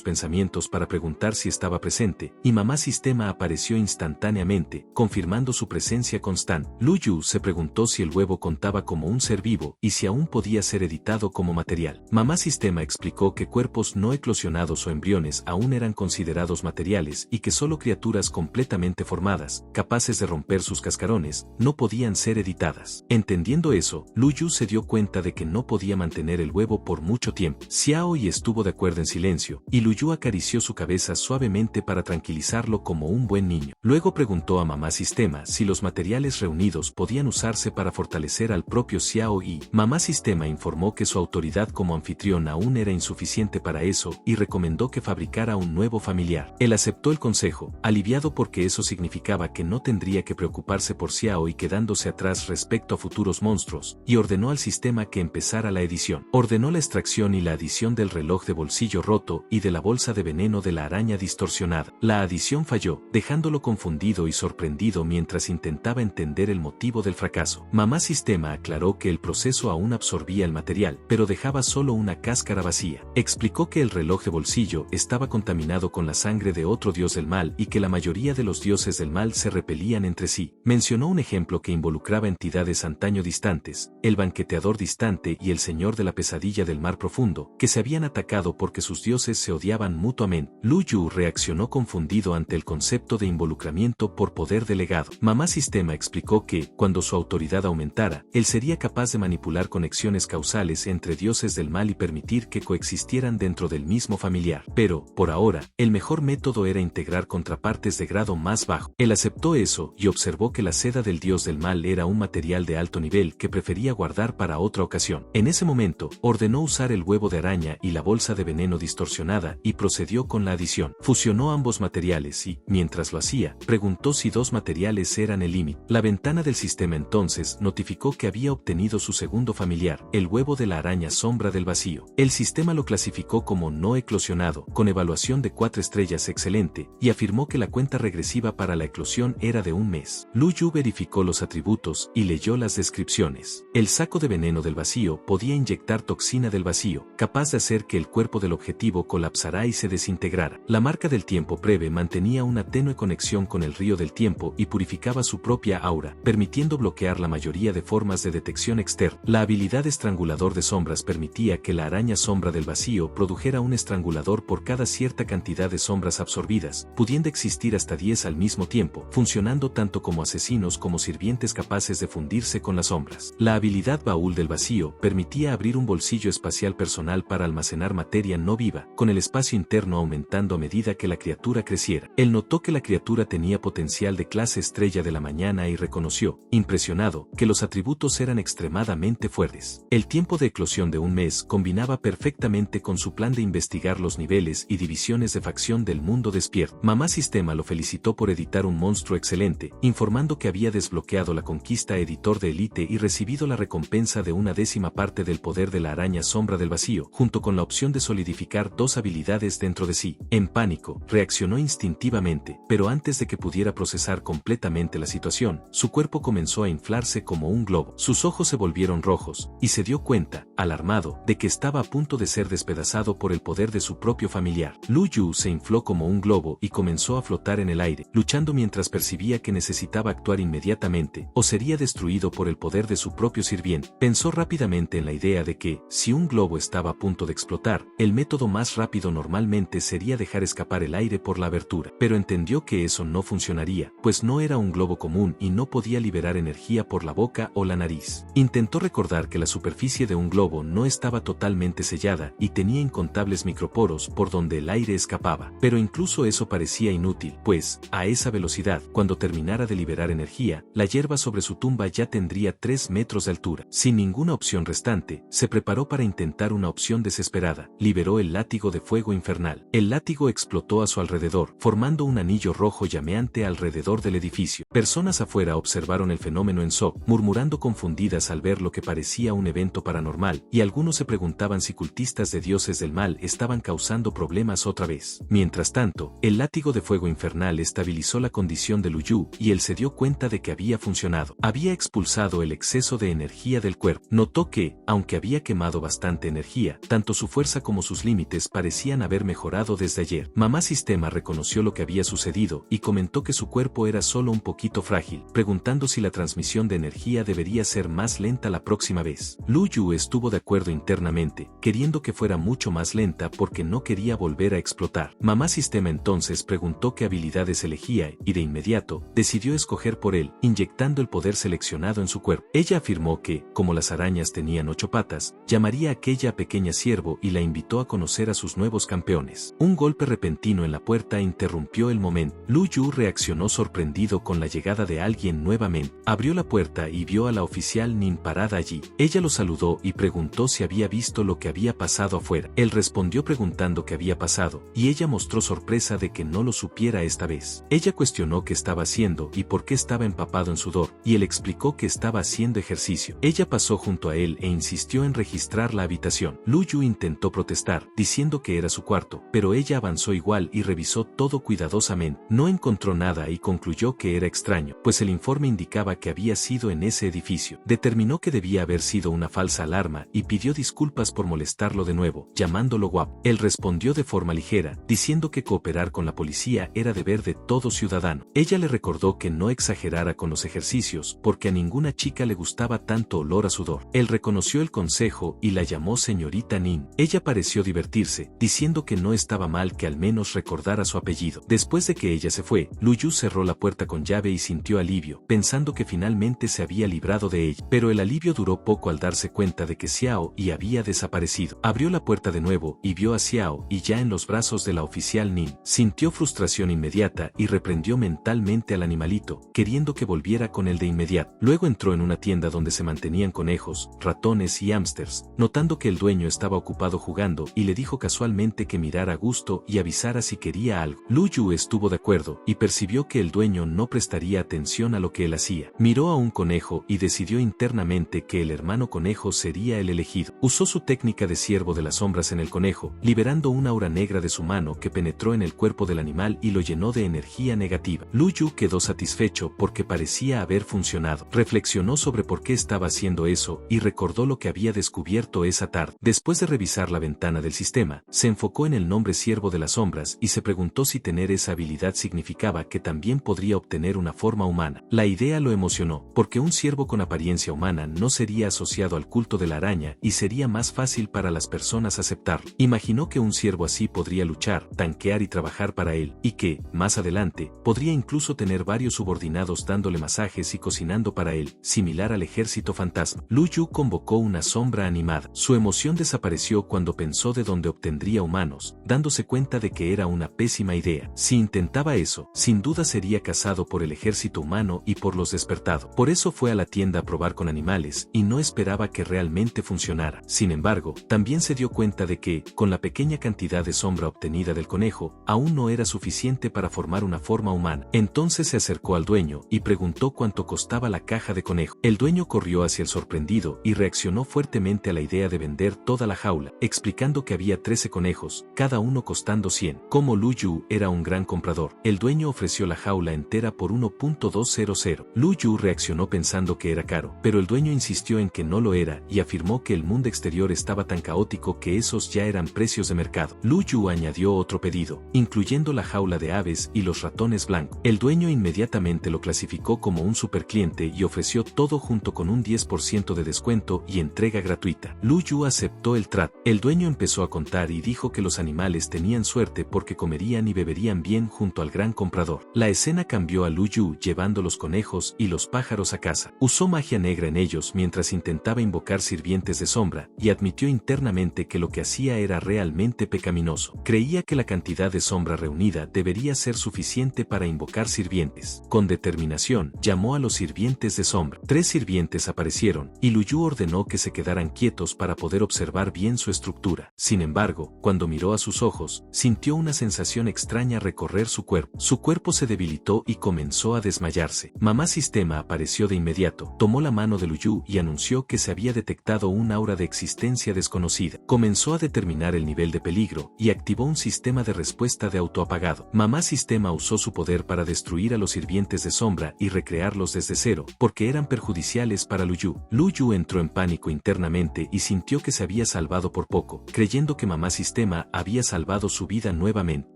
pensamientos para preguntar si estaba presente, y mamá sistema apareció instantáneamente, confirmando su presencia constante. Lu Yu se preguntó si el huevo contaba como un ser vivo y si aún podía ser editado como material. Mamá sistema explicó que cuerpos no eclosionados o embriones aún eran considerados materiales y que solo criaturas completamente formadas, capaces de romper sus cascarones, no podían ser editadas. Entendiendo eso, Lu Yu se dio cuenta de que no podía mantener el huevo por mucho tiempo. Xiao Yi estuvo de acuerdo en silencio, y Lu Yu acarició su cabeza suavemente para tranquilizarlo como un buen niño. Luego preguntó a mamá sistema si los materiales reunidos podían usarse para fortalecer al propio Xiao Yi. Mamá sistema informó que su autoridad como anfitrión aún era insuficiente para eso y recomendó que fabricara un nuevo familiar. Él aceptó el consejo, aliviado porque eso significaba que no tendría que preocuparse por Xiao Yi quedándose atrás respecto a futuros monstruos, y ordenó al sistema que empezara la edición. Ordenó la extracción y la adición del reloj de bolsillo roto y de la bolsa de veneno de la araña distorsionada. La adición falló, dejándolo confundido y sorprendido mientras intentaba entender el motivo del fracaso. Mamá sistema aclaró que el proceso aún absorbía el material, pero dejaba solo una cáscara vacía. Explicó que el reloj de bolsillo estaba contaminado con la sangre de otro dios del mal y que la mayoría de los dioses del mal se repelían entre sí. Mencionó un ejemplo que involucraba entidades antaño distantes, el banqueteador distante y el señor de la pesadilla del mar profundo, que se habían atacado porque sus dioses se odiaban mutuamente. Lu Yu reaccionó confundido ante el concepto de involucramiento por poder delegado. Mamá sistema explicó que, cuando su autoridad aumentara, él sería capaz de manipular conexiones causales entre dioses del mal y permitir que coexistieran dentro del mismo familiar. Pero, por ahora, el mejor método era integrar contrapartes de grado más bajo. Él aceptó eso y observó que la seda del dios del mal era un material de alto nivel que prefería guardar para otra ocasión. En ese momento, ordenó usar el huevo de araña y la bolsa de veneno distorsionada y procedió con la adición. Fusionó ambos materiales y, mientras lo hacía, preguntó si dos materiales eran el límite. La ventana del sistema entonces notificó que había obtenido su segundo familiar, el huevo de la araña sombra del vacío. El sistema lo clasificó como no eclosionado, con evaluación de 4 estrellas excelente, y afirmó que la cuenta regresiva para la eclosión era de un mes. Lu Yu verificó los atributos y leyó las descripciones. El saco de veneno del vacío podía inyectar toxina del vacío, capaz de hacer que el cuerpo del objetivo colapsara y se desintegrara. La marca del tiempo breve mantenía una tenue conexión con el río del tiempo y purificaba su propia aura, permitiendo bloquear la mayoría de formas de detección externa. La habilidad estrangulador de sombras permitía que la araña sombra del vacío produjera un estrangulador por cada cierta cantidad de sombras absorbidas, pudiendo existir hasta 10 al mismo tiempo, funcionando tanto como asesinos como sirvientes capaces de fundirse con las sombras. La habilidad baúl del vacío permitía abrir un bolsillo espacial personal para almacenar materia no viva, con el espacio interno aumentando a medida que la criatura creciera. Él notó que la criatura tenía potencial de clase estrella de la mañana y reconoció, impresionado, que los atributos eran extremadamente fuertes. El tiempo de eclosión de un mes combinaba perfectamente con su plan de investigar los niveles y divisiones de facción del mundo despierto. Mamá Sistema lo felicitó por editar un monstruo excelente, informando que había desbloqueado la conquista editor de élite y recibido la recompensa de 1/10 parte del poder de la araña sombra del vacío, junto con la opción de solidificar 2 habilidades dentro de sí. En pánico, reaccionó instintivamente, pero antes de que pudiera procesar completamente la situación, su cuerpo comenzó a inflarse como un globo. Sus ojos se volvieron rojos, y se dio cuenta, alarmado, de que estaba a punto de ser despedazado por el poder de su propio familiar. Lu Yu se infló como un globo y comenzó a flotar en el aire, luchando mientras percibía que necesitaba actuar inmediatamente, o sería destruido por el poder de su propio sirviente. Pensó rápidamente en la idea de que, si un globo estaba a punto de explotar, el método más rápido normalmente sería dejar escapar el aire por la abertura, pero entendió que eso no funcionaría, pues no era un globo común y no podía liberar energía por la boca o la nariz. Intentó recordar que la superficie de un globo no estaba totalmente sellada y tenía incontables microporos por donde el aire escapaba, pero incluso eso parecía inútil, pues, a esa velocidad, cuando terminara de liberar energía, la hierba sobre su tumba ya tendría 3 metros de altura. Sin ninguna opción restante, se preparó para intentar una opción desesperada. Liberó el látigo de fuego infernal. El látigo explotó a su alrededor, formando un anillo rojo llameante alrededor del edificio. Personas afuera observaron el fenómeno en shock, murmurando confundidas al ver lo que parecía un evento paranormal, y algunos se preguntaban si cultistas de dioses del mal estaban causando problemas otra vez. Mientras tanto, el látigo de fuego infernal estabilizó la condición de Lu Yu y él se dio cuenta de que había funcionado. Había expulsado el exceso de energía del cuerpo. Notó que, aunque había quemado bastante energía, tanto su fuerza como sus límites parecían haber mejorado desde ayer. Mamá Sistema reconoció lo que había sucedido y comentó que su cuerpo era solo un poquito frágil, preguntando si la transmisión de energía debería ser más lenta la próxima vez. Lu Yu estuvo de acuerdo internamente, queriendo que fuera mucho más lenta porque no quería volver a explotar. Mamá Sistema entonces preguntó qué habilidades elegía y de inmediato decidió escoger por él, inyectando el poder seleccionado en su cuerpo. Ella afirmó que, como las arañas tenían 8 patas, llamaría a aquella pequeña ciervo y la invitó a conocer a sus nuevos campeones. Un golpe repentino en la puerta interrumpió el momento. Lu Yu reaccionó sorprendido con la llegada de alguien nuevamente. Abrió la puerta y vio a la oficial Nin parada allí. Ella lo saludó y preguntó si había visto lo que había pasado afuera. Él respondió preguntando qué había pasado, y ella mostró sorpresa de que no lo supiera esta vez. Ella cuestionó qué estaba haciendo y por qué estaba empapado en sudor, y él explicó que estaba haciendo ejercicio. Ella pasó junto a él e insistió en registrar la habitación. Lu Yu intentó protestar, diciendo que era su cuarto, pero ella avanzó igual y revisó todo cuidadosamente. No encontró nada y concluyó que era extraño, pues el informe indicaba que había sido en ese edificio. Determinó que debía haber sido una falsa alarma y pidió disculpas por molestarlo de nuevo, llamándolo guapo. Él respondió de forma ligera, diciendo que cooperar con la policía era deber de todo ciudadano. Ella le recordó que no exagerara con los ejercicios, porque a ninguna chica le gustaba tanto olor a sudor. Él reconoció el consejo y la llamó señorita Nin. Ella pareció divertirse, diciendo que no estaba mal que al menos recordara su apellido. Después de que ella se fue, Lu Yu cerró la puerta con llave y sintió alivio, pensando que finalmente se había librado de ella. Pero el alivio duró poco al darse cuenta de que Xiao Yi había desaparecido. Abrió la puerta de nuevo y vio a Xiao Yi ya en los brazos de la oficial Nin. Sintió frustración inmediata y reprendió mentalmente al animalito, queriendo que volviera con él de inmediato. Luego entró en una tienda donde se mantenían conejos, ratones y hámsters, notando que el dueño estaba ocupado jugando y le dijo casualmente que mirara a gusto y avisara si quería algo. Lu Yu estuvo de acuerdo y percibió que el dueño no prestaría atención a lo que él hacía. Miró a un conejo y decidió internamente que el hermano conejo sería el elegido. Usó su técnica de ciervo de las sombras en el conejo, liberando una aura negra de su mano que penetró en el cuerpo del animal y lo llenó de energía negativa. Lu Yu quedó satisfecho porque parecía haber funcionado. Reflexionó sobre por qué estaba haciendo eso y recordó lo que había descubierto esa tarde. Después de revisar la ventana del sistema, se enfocó en el nombre Siervo de las Sombras y se preguntó si tener esa habilidad significaba que también podría obtener una forma humana. La idea lo emocionó, porque un ciervo con apariencia humana no sería asociado al culto de la araña y sería más fácil para las personas aceptarlo. Imaginó que un ciervo así podría luchar, tanquear y trabajar para él, y que, más adelante, podría incluso tener varios subordinados dándole masajes y cocinando para él, similar al ejército fantasma. Lu Yu convocó una sombra animada. Su emoción desapareció cuando pensó de dónde obtendría humanos, dándose cuenta de que era una pésima idea. Si intentaba eso, sin duda sería cazado por el ejército humano y por los despertados. Por eso fue a la tienda a probar con animales y no esperaba que realmente funcionara. Sin embargo, también se dio cuenta de que, con la pequeña cantidad de sombra obtenida del conejo, aún no era suficiente para formar una forma humana. Entonces se acercó al dueño y preguntó cuánto costaba la caja de conejo. El dueño corrió hacia el sorprendido y reaccionó fuertemente a la idea de vender toda la jaula, explicando que había 13 conejos, cada uno costando 100. Como Lu Yu era un gran comprador, el dueño ofreció la jaula entera por 1.200. Lu Yu reaccionó pensando que era caro, pero el dueño insistió en que no lo era y afirmó que el mundo exterior estaba tan caótico que esos ya eran precios de mercado. Lu Yu añadió otro pedido, incluyendo la jaula de aves y los ratones blancos. El dueño inmediatamente lo clasificó como un supercliente y ofreció todo junto con un 10% de descuento y entrega gratuita. Lu Yu aceptó el trato. El dueño empezó a contar y dijo que los animales tenían suerte porque comerían y beberían bien junto al gran comprador. La escena cambió a Lu Yu llevando los conejos y los pájaros a casa. Usó magia negra en ellos mientras intentaba invocar sirvientes de sombra y admitió internamente que lo que hacía era realmente pecaminoso. Creía que la cantidad de sombra reunida debería ser suficiente para invocar sirvientes. Con determinación, llamó a los sirvientes de sombra. 3 sirvientes aparecieron y Lu Yu ordenó que se quedaran quietos para poder observar bien su estructura. Sin embargo, cuando miró a sus ojos, sintió una sensación extraña recorrer su cuerpo. Su cuerpo se debilitó y comenzó a desmayarse. Mamá Sistema apareció de inmediato, tomó la mano de Lu Yu y anunció que se había detectado un aura de existencia desconocida. Comenzó a determinar el nivel de peligro y activó un sistema de respuesta de autoapagado. Mamá Sistema usó su poder para destruir a los sirvientes de sombra y recrearlos desde cero, porque eran perjudiciales para Lu Yu. Lu Yu entró en pánico internamente y sintió que se había salvado por poco, creyendo que Mamá Sistema había salvado su vida nuevamente.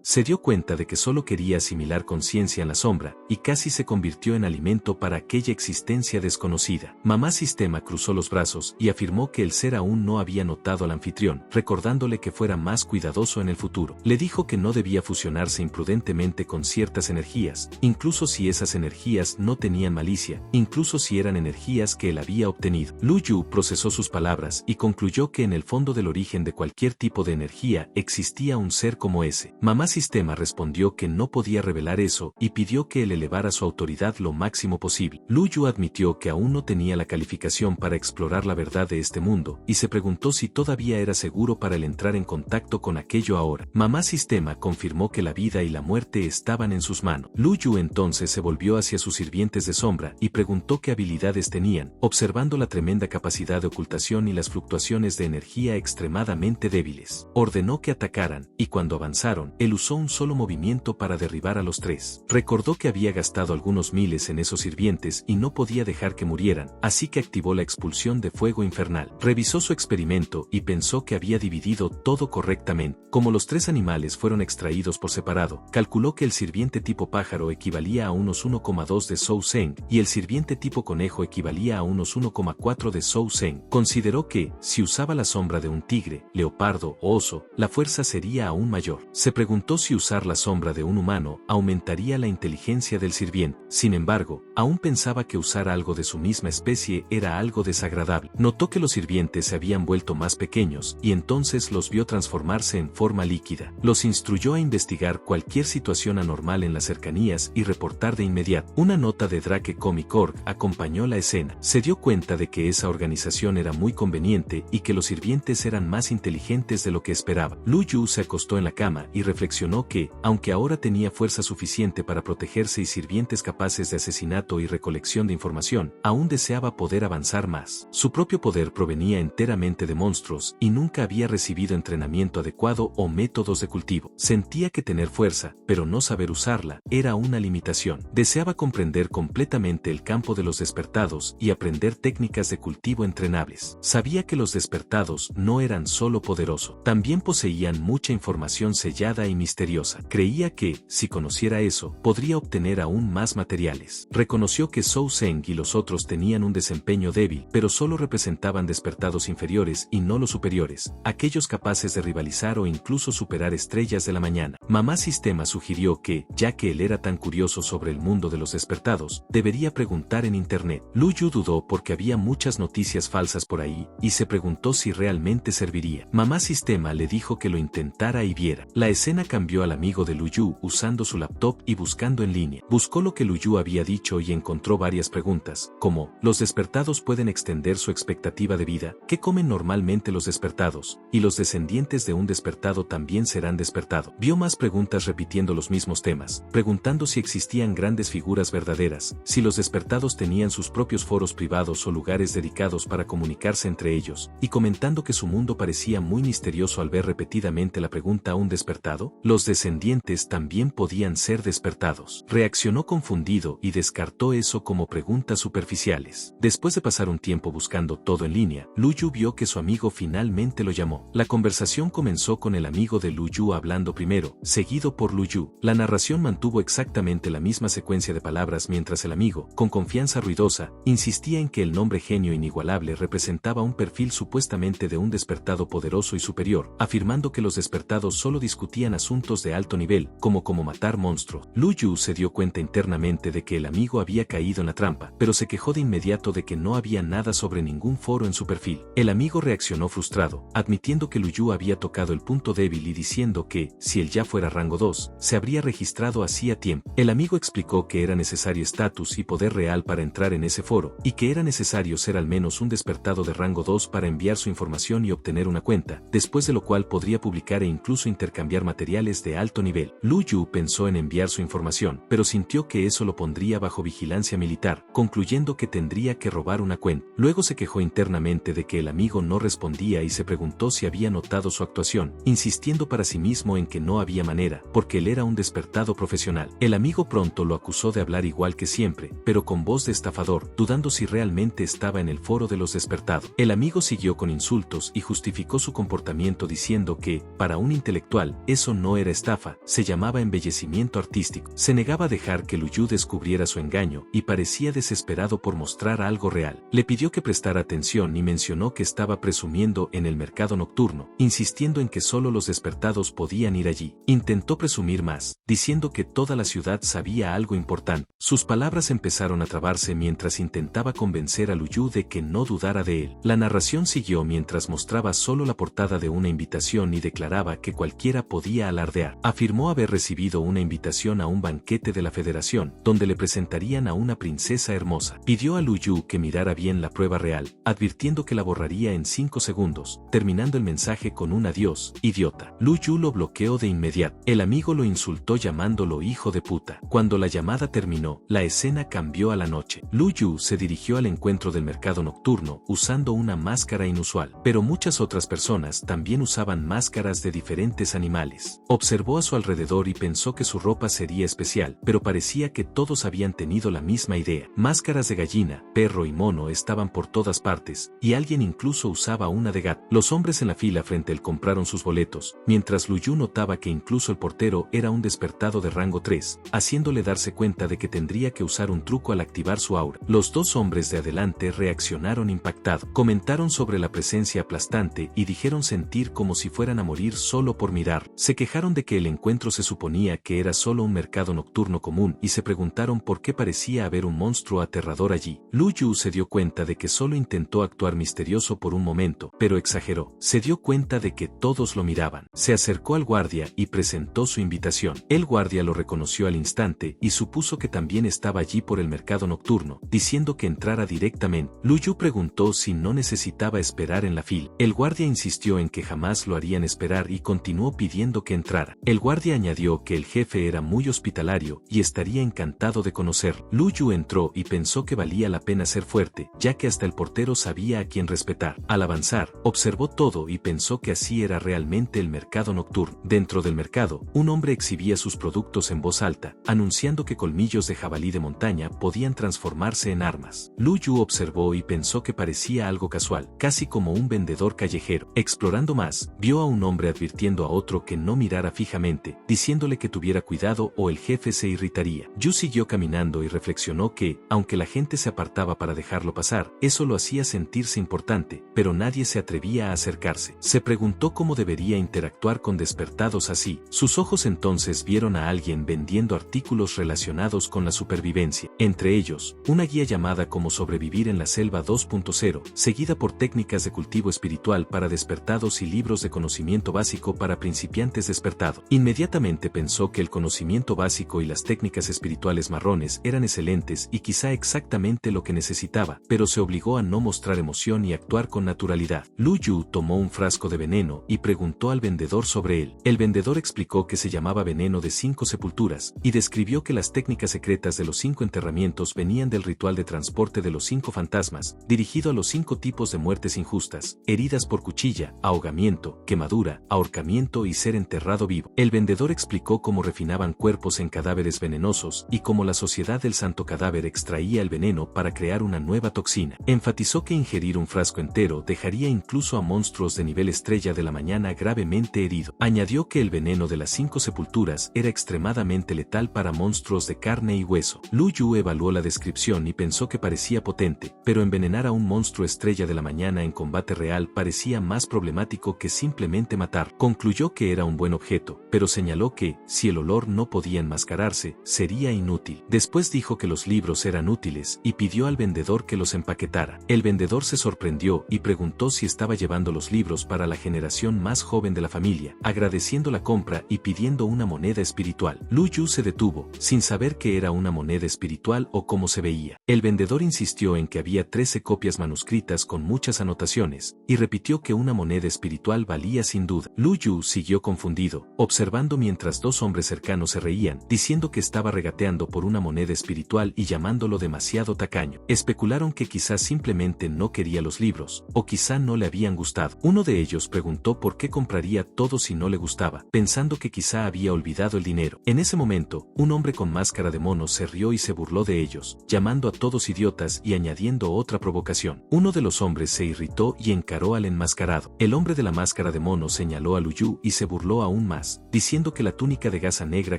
Se dio cuenta de que solo quería asimilar conciencia en la sombra, y casi se convirtió en alimento para aquella existencia desconocida. Mamá Sistema cruzó los brazos y afirmó que el ser aún no había notado al anfitrión, recordándole que fuera más cuidadoso en el futuro. Le dijo que no debía fusionarse imprudentemente con ciertas energías, incluso si esas energías no tenían malicia, incluso si eran energías que él había obtenido. Lu Yu procesó sus palabras y concluyó que en el fondo del origen de cualquier tipo de energía existía un ser como ese. Mamá Sistema respondió que no podía revelar eso y pidió que él elevara su autoridad lo máximo posible. Lu Yu admitió que aún no tenía la calificación para explorar la verdad de este mundo y se preguntó si todavía era seguro para él entrar en contacto con aquello ahora. Mamá Sistema confirmó que la vida y la muerte estaban en sus manos. Lu Yu entonces se volvió hacia sus sirvientes de sombra y preguntó qué habilidades tenían, observando la tremenda capacidad de ocultación y las fluctuaciones de energía extremadamente débiles. Ordenó que atacaran, y cuando avanzaron, él usó un solo movimiento para derribar a los tres. Recordó que había gastado algunos miles en esos sirvientes y no podía dejar que murieran, así que activó la expulsión de fuego infernal. Revisó su experimento y pensó que había dividido todo correctamente. Como los tres animales fueron extraídos por separado, calculó que el sirviente tipo pájaro equivalía a unos 1,2 de Shou Zeng y el sirviente tipo conejo equivalía a unos 1,4 de Shou Zeng. Consideró que, si usaba la sombra de un tigre, leopardo o oso, la fuerza sería aún mayor. Se preguntó si usar la sombra de un humano aumentaría la inteligencia del sirviente. Sin embargo, aún pensaba que usar algo de su misma especie era algo desagradable. Notó que los sirvientes se habían vuelto más pequeños y entonces los vio transformarse en forma líquida. Los instruyó a investigar cualquier situación anormal en las cercanías y reportar de inmediato. Una nota de Drake Comic Org acompañó la escena. Se dio cuenta de que esa organización era muy conveniente y que los sirvientes eran más inteligentes de lo que esperaba. Lu Yu se acostó en la cama y reflexionó que, aunque ahora tenía fuerza suficiente para protegerse y sirvientes capaces de asesinato y recolección de información, aún deseaba poder avanzar más. Su propio poder provenía enteramente de monstruos y nunca había recibido entrenamiento adecuado o métodos de cultivo. Sentía que tener fuerza, pero no saber usarla, era una limitación. Deseaba comprender completamente el campo de los despertados y aprender técnicas de cultivo entrenables. Sabía que los despertados no eran solo poderosos, también poseían mucha información sellada y misteriosa. Creía que, si conociera eso, podría obtener aún más materiales. Reconoció que Shou Zeng y los otros tenían un desempeño débil, pero solo representaban despertados inferiores y no los superiores, aquellos capaces de rivalizar o incluso superar estrellas de la mañana. Mamá Sistema sugirió que, ya que él era tan curioso sobre el mundo de los despertados, debería preguntar en internet. Lu Yu dudó porque había muchas noticias falsas por ahí, y se preguntó si realmente serviría. Mamá Sistema le dijo que lo intentara y viera. La escena cambió al amigo de Lu Yu usando su laptop y buscando en línea. Buscó lo que Lu Yu había dicho y encontró varias preguntas, como, ¿los despertados pueden extender su expectativa de vida? ¿Qué comen normalmente los despertados? ¿Y los descendientes de un despertado también serán despertados? Vio más preguntas repitiendo los mismos temas, preguntando si existían grandes figuras verdaderas, si los despertados tenían sus propios foros privados o lugares dedicados para comunicarse entre ellos, y comentando que su mundo parecía muy misterioso al ver repetidamente la pregunta ¿un despertado? ¿Los descendientes también podían ser despertados? Reaccionó confundido y descartó eso como preguntas superficiales. Después de pasar un tiempo buscando todo en línea, Lu Yu vio que su amigo finalmente lo llamó. La conversación comenzó con el amigo de Lu Yu hablando primero, seguido por Lu Yu. La narración mantuvo exactamente la misma secuencia de palabras mientras el amigo, con confianza ruidosa, insistía en que el nombre genio inigualable representaba un perfil supuestamente de un despertado poderoso y superior, afirmando que los despertados solo discutían asuntos de alto nivel, como cómo matar monstruos. Lu Yu se dio cuenta internamente de que el amigo había caído en la trampa, pero se quejó de inmediato de que no había nada sobre ningún foro en su perfil. El amigo reaccionó frustrado, admitiendo que Lu Yu había tocado el punto débil y diciendo que, si él ya fuera rango 2, se habría registrado hacía tiempo. El amigo explicó que era necesario estatus y poder real para entrar en ese foro, y que era necesario ser al menos un despertado de rango 2 para enviar su información y obtener una cuenta, después de lo cual podría publicar e incluso intercambiar materiales de alto nivel. Lu Yu pensó en enviar su información, pero sintió que eso lo pondría bajo vigilancia militar, concluyendo que tendría que robar una cuenta. Luego se quejó internamente de que el amigo no respondía y se preguntó si había notado su actuación, insistiendo para sí mismo en que no había manera, porque él era un despertado profesional. El amigo pronto lo acusó de hablar igual que siempre, pero con voz de estafador, dudando si si realmente estaba en el foro de los despertados. El amigo siguió con insultos y justificó su comportamiento diciendo que, para un intelectual, eso no era estafa, se llamaba embellecimiento artístico. Se negaba a dejar que Lu Yu descubriera su engaño y parecía desesperado por mostrar algo real. Le pidió que prestara atención y mencionó que estaba presumiendo en el mercado nocturno, insistiendo en que solo los despertados podían ir allí. Intentó presumir más, diciendo que toda la ciudad sabía algo importante. Sus palabras empezaron a trabarse mientras intentaba convencer a Lu Yu de que no dudara de él. La narración siguió mientras mostraba solo la portada de una invitación y declaraba que cualquiera podía alardear. Afirmó haber recibido una invitación a un banquete de la Federación, donde le presentarían a una princesa hermosa. Pidió a Lu Yu que mirara bien la prueba real, advirtiendo que la borraría en 5 segundos, terminando el mensaje con un adiós, idiota. Lu Yu lo bloqueó de inmediato. El amigo lo insultó llamándolo hijo de puta. Cuando la llamada terminó, la escena cambió a la noche. Lu Yu se dirigió al encuentro del mercado nocturno usando una máscara inusual, pero muchas otras personas también usaban máscaras de diferentes animales. Observó a su alrededor y pensó que su ropa sería especial, pero parecía que todos habían tenido la misma idea. Máscaras de gallina, perro y mono estaban por todas partes, y alguien incluso usaba una de gato. Los hombres en la fila frente a él compraron sus boletos, mientras Lu Yu notaba que incluso el portero era un despertado de rango 3, haciéndole darse cuenta de que tendría que usar un truco al activar su aura. Los dos hombres de adelante reaccionaron impactados, comentaron sobre la presencia aplastante y dijeron sentir como si fueran a morir solo por mirar. Se quejaron de que el encuentro se suponía que era solo un mercado nocturno común y se preguntaron por qué parecía haber un monstruo aterrador allí. Lu Yu se dio cuenta de que solo intentó actuar misterioso por un momento, pero exageró. Se dio cuenta de que todos lo miraban. Se acercó al guardia y presentó su invitación. El guardia lo reconoció al instante y supuso que también estaba allí por el mercado nocturno, diciendo que entrara directamente. Lu Yu preguntó si no necesitaba esperar en la fila. El guardia insistió en que jamás lo harían esperar y continuó pidiendo que entrara. El guardia añadió que el jefe era muy hospitalario y estaría encantado de conocerlo. Lu Yu entró y pensó que valía la pena ser fuerte, ya que hasta el portero sabía a quién respetar. Al avanzar, observó todo y pensó que así era realmente el mercado nocturno. Dentro del mercado, un hombre exhibía sus productos en voz alta, anunciando que colmillos de jabalí de montaña podían transformarse en armas. Lu Yu observó y pensó que parecía algo casual, casi como un vendedor callejero. Explorando más, vio a un hombre advirtiendo a otro que no mirara fijamente, diciéndole que tuviera cuidado o el jefe se irritaría. Yu siguió caminando y reflexionó que, aunque la gente se apartaba para dejarlo pasar, eso lo hacía sentirse importante, pero nadie se atrevía a acercarse. Se preguntó cómo debería interactuar con despertados así. Sus ojos entonces vieron a alguien vendiendo artículos relacionados con la supervivencia, entre ellos, una guía llamada Cómo sobrevivir en la selva 2.0, seguida por técnicas de cultivo espiritual para despertados y libros de conocimiento básico para principiantes despertados. Inmediatamente pensó que el conocimiento básico y las técnicas espirituales marrones eran excelentes y quizá exactamente lo que necesitaba, pero se obligó a no mostrar emoción y actuar con naturalidad. Lu Yu tomó un frasco de veneno y preguntó al vendedor sobre él. El vendedor explicó que se llamaba veneno de 5 sepulturas, y describió que las técnicas secretas de los 5 enterramientos venían del ritual de transporte de los 5 fantasmas, dirigido a los 5 tipos de muertes injustas: heridas por cuchilla, ahogamiento, quemadura, ahorcamiento y ser enterrado vivo. El vendedor explicó cómo refinaban cuerpos en cadáveres venenosos y cómo la Sociedad del Santo Cadáver extraía el veneno para crear una nueva toxina. Enfatizó que ingerir un frasco entero dejaría incluso a monstruos de nivel estrella de la mañana gravemente herido. Añadió que el veneno de las 5 sepulturas era extremadamente letal para monstruos de carne y hueso. Lu Yu evaluó la descripción y pensó que parecía potente, pero envenenar a un monstruo estrella de la mañana en combate real parecía más problemático que simplemente matar. Concluyó que era un buen objeto, pero señaló que, si el olor no podía enmascararse, sería inútil. Después dijo que los libros eran útiles y pidió al vendedor que los empaquetara. El vendedor se sorprendió y preguntó si estaba llevando los libros para la generación más joven de la familia, agradeciendo la compra y pidiendo una moneda espiritual. Lu Yu se detuvo, sin saber qué era una moneda espiritual o cómo se veía. El vendedor insistió en que había 13 copias manuscritas con muchas anotaciones, y repitió que una moneda espiritual valía sin duda. Lu Yu siguió confundido, observando mientras dos hombres cercanos se reían, diciendo que estaba regateando por una moneda espiritual y llamándolo demasiado tacaño. Especularon que quizás simplemente no quería los libros, o quizá no le habían gustado. Uno de ellos preguntó por qué compraría todo si no le gustaba, pensando que quizá había olvidado el dinero. En ese momento, un hombre con máscara de mono se rió y se burló de ellos, llamando a todos idiotas idiotas y añadiendo otra provocación. Uno de los hombres se irritó y encaró al enmascarado. El hombre de la máscara de mono señaló a Lu Yu y se burló aún más, diciendo que la túnica de gasa negra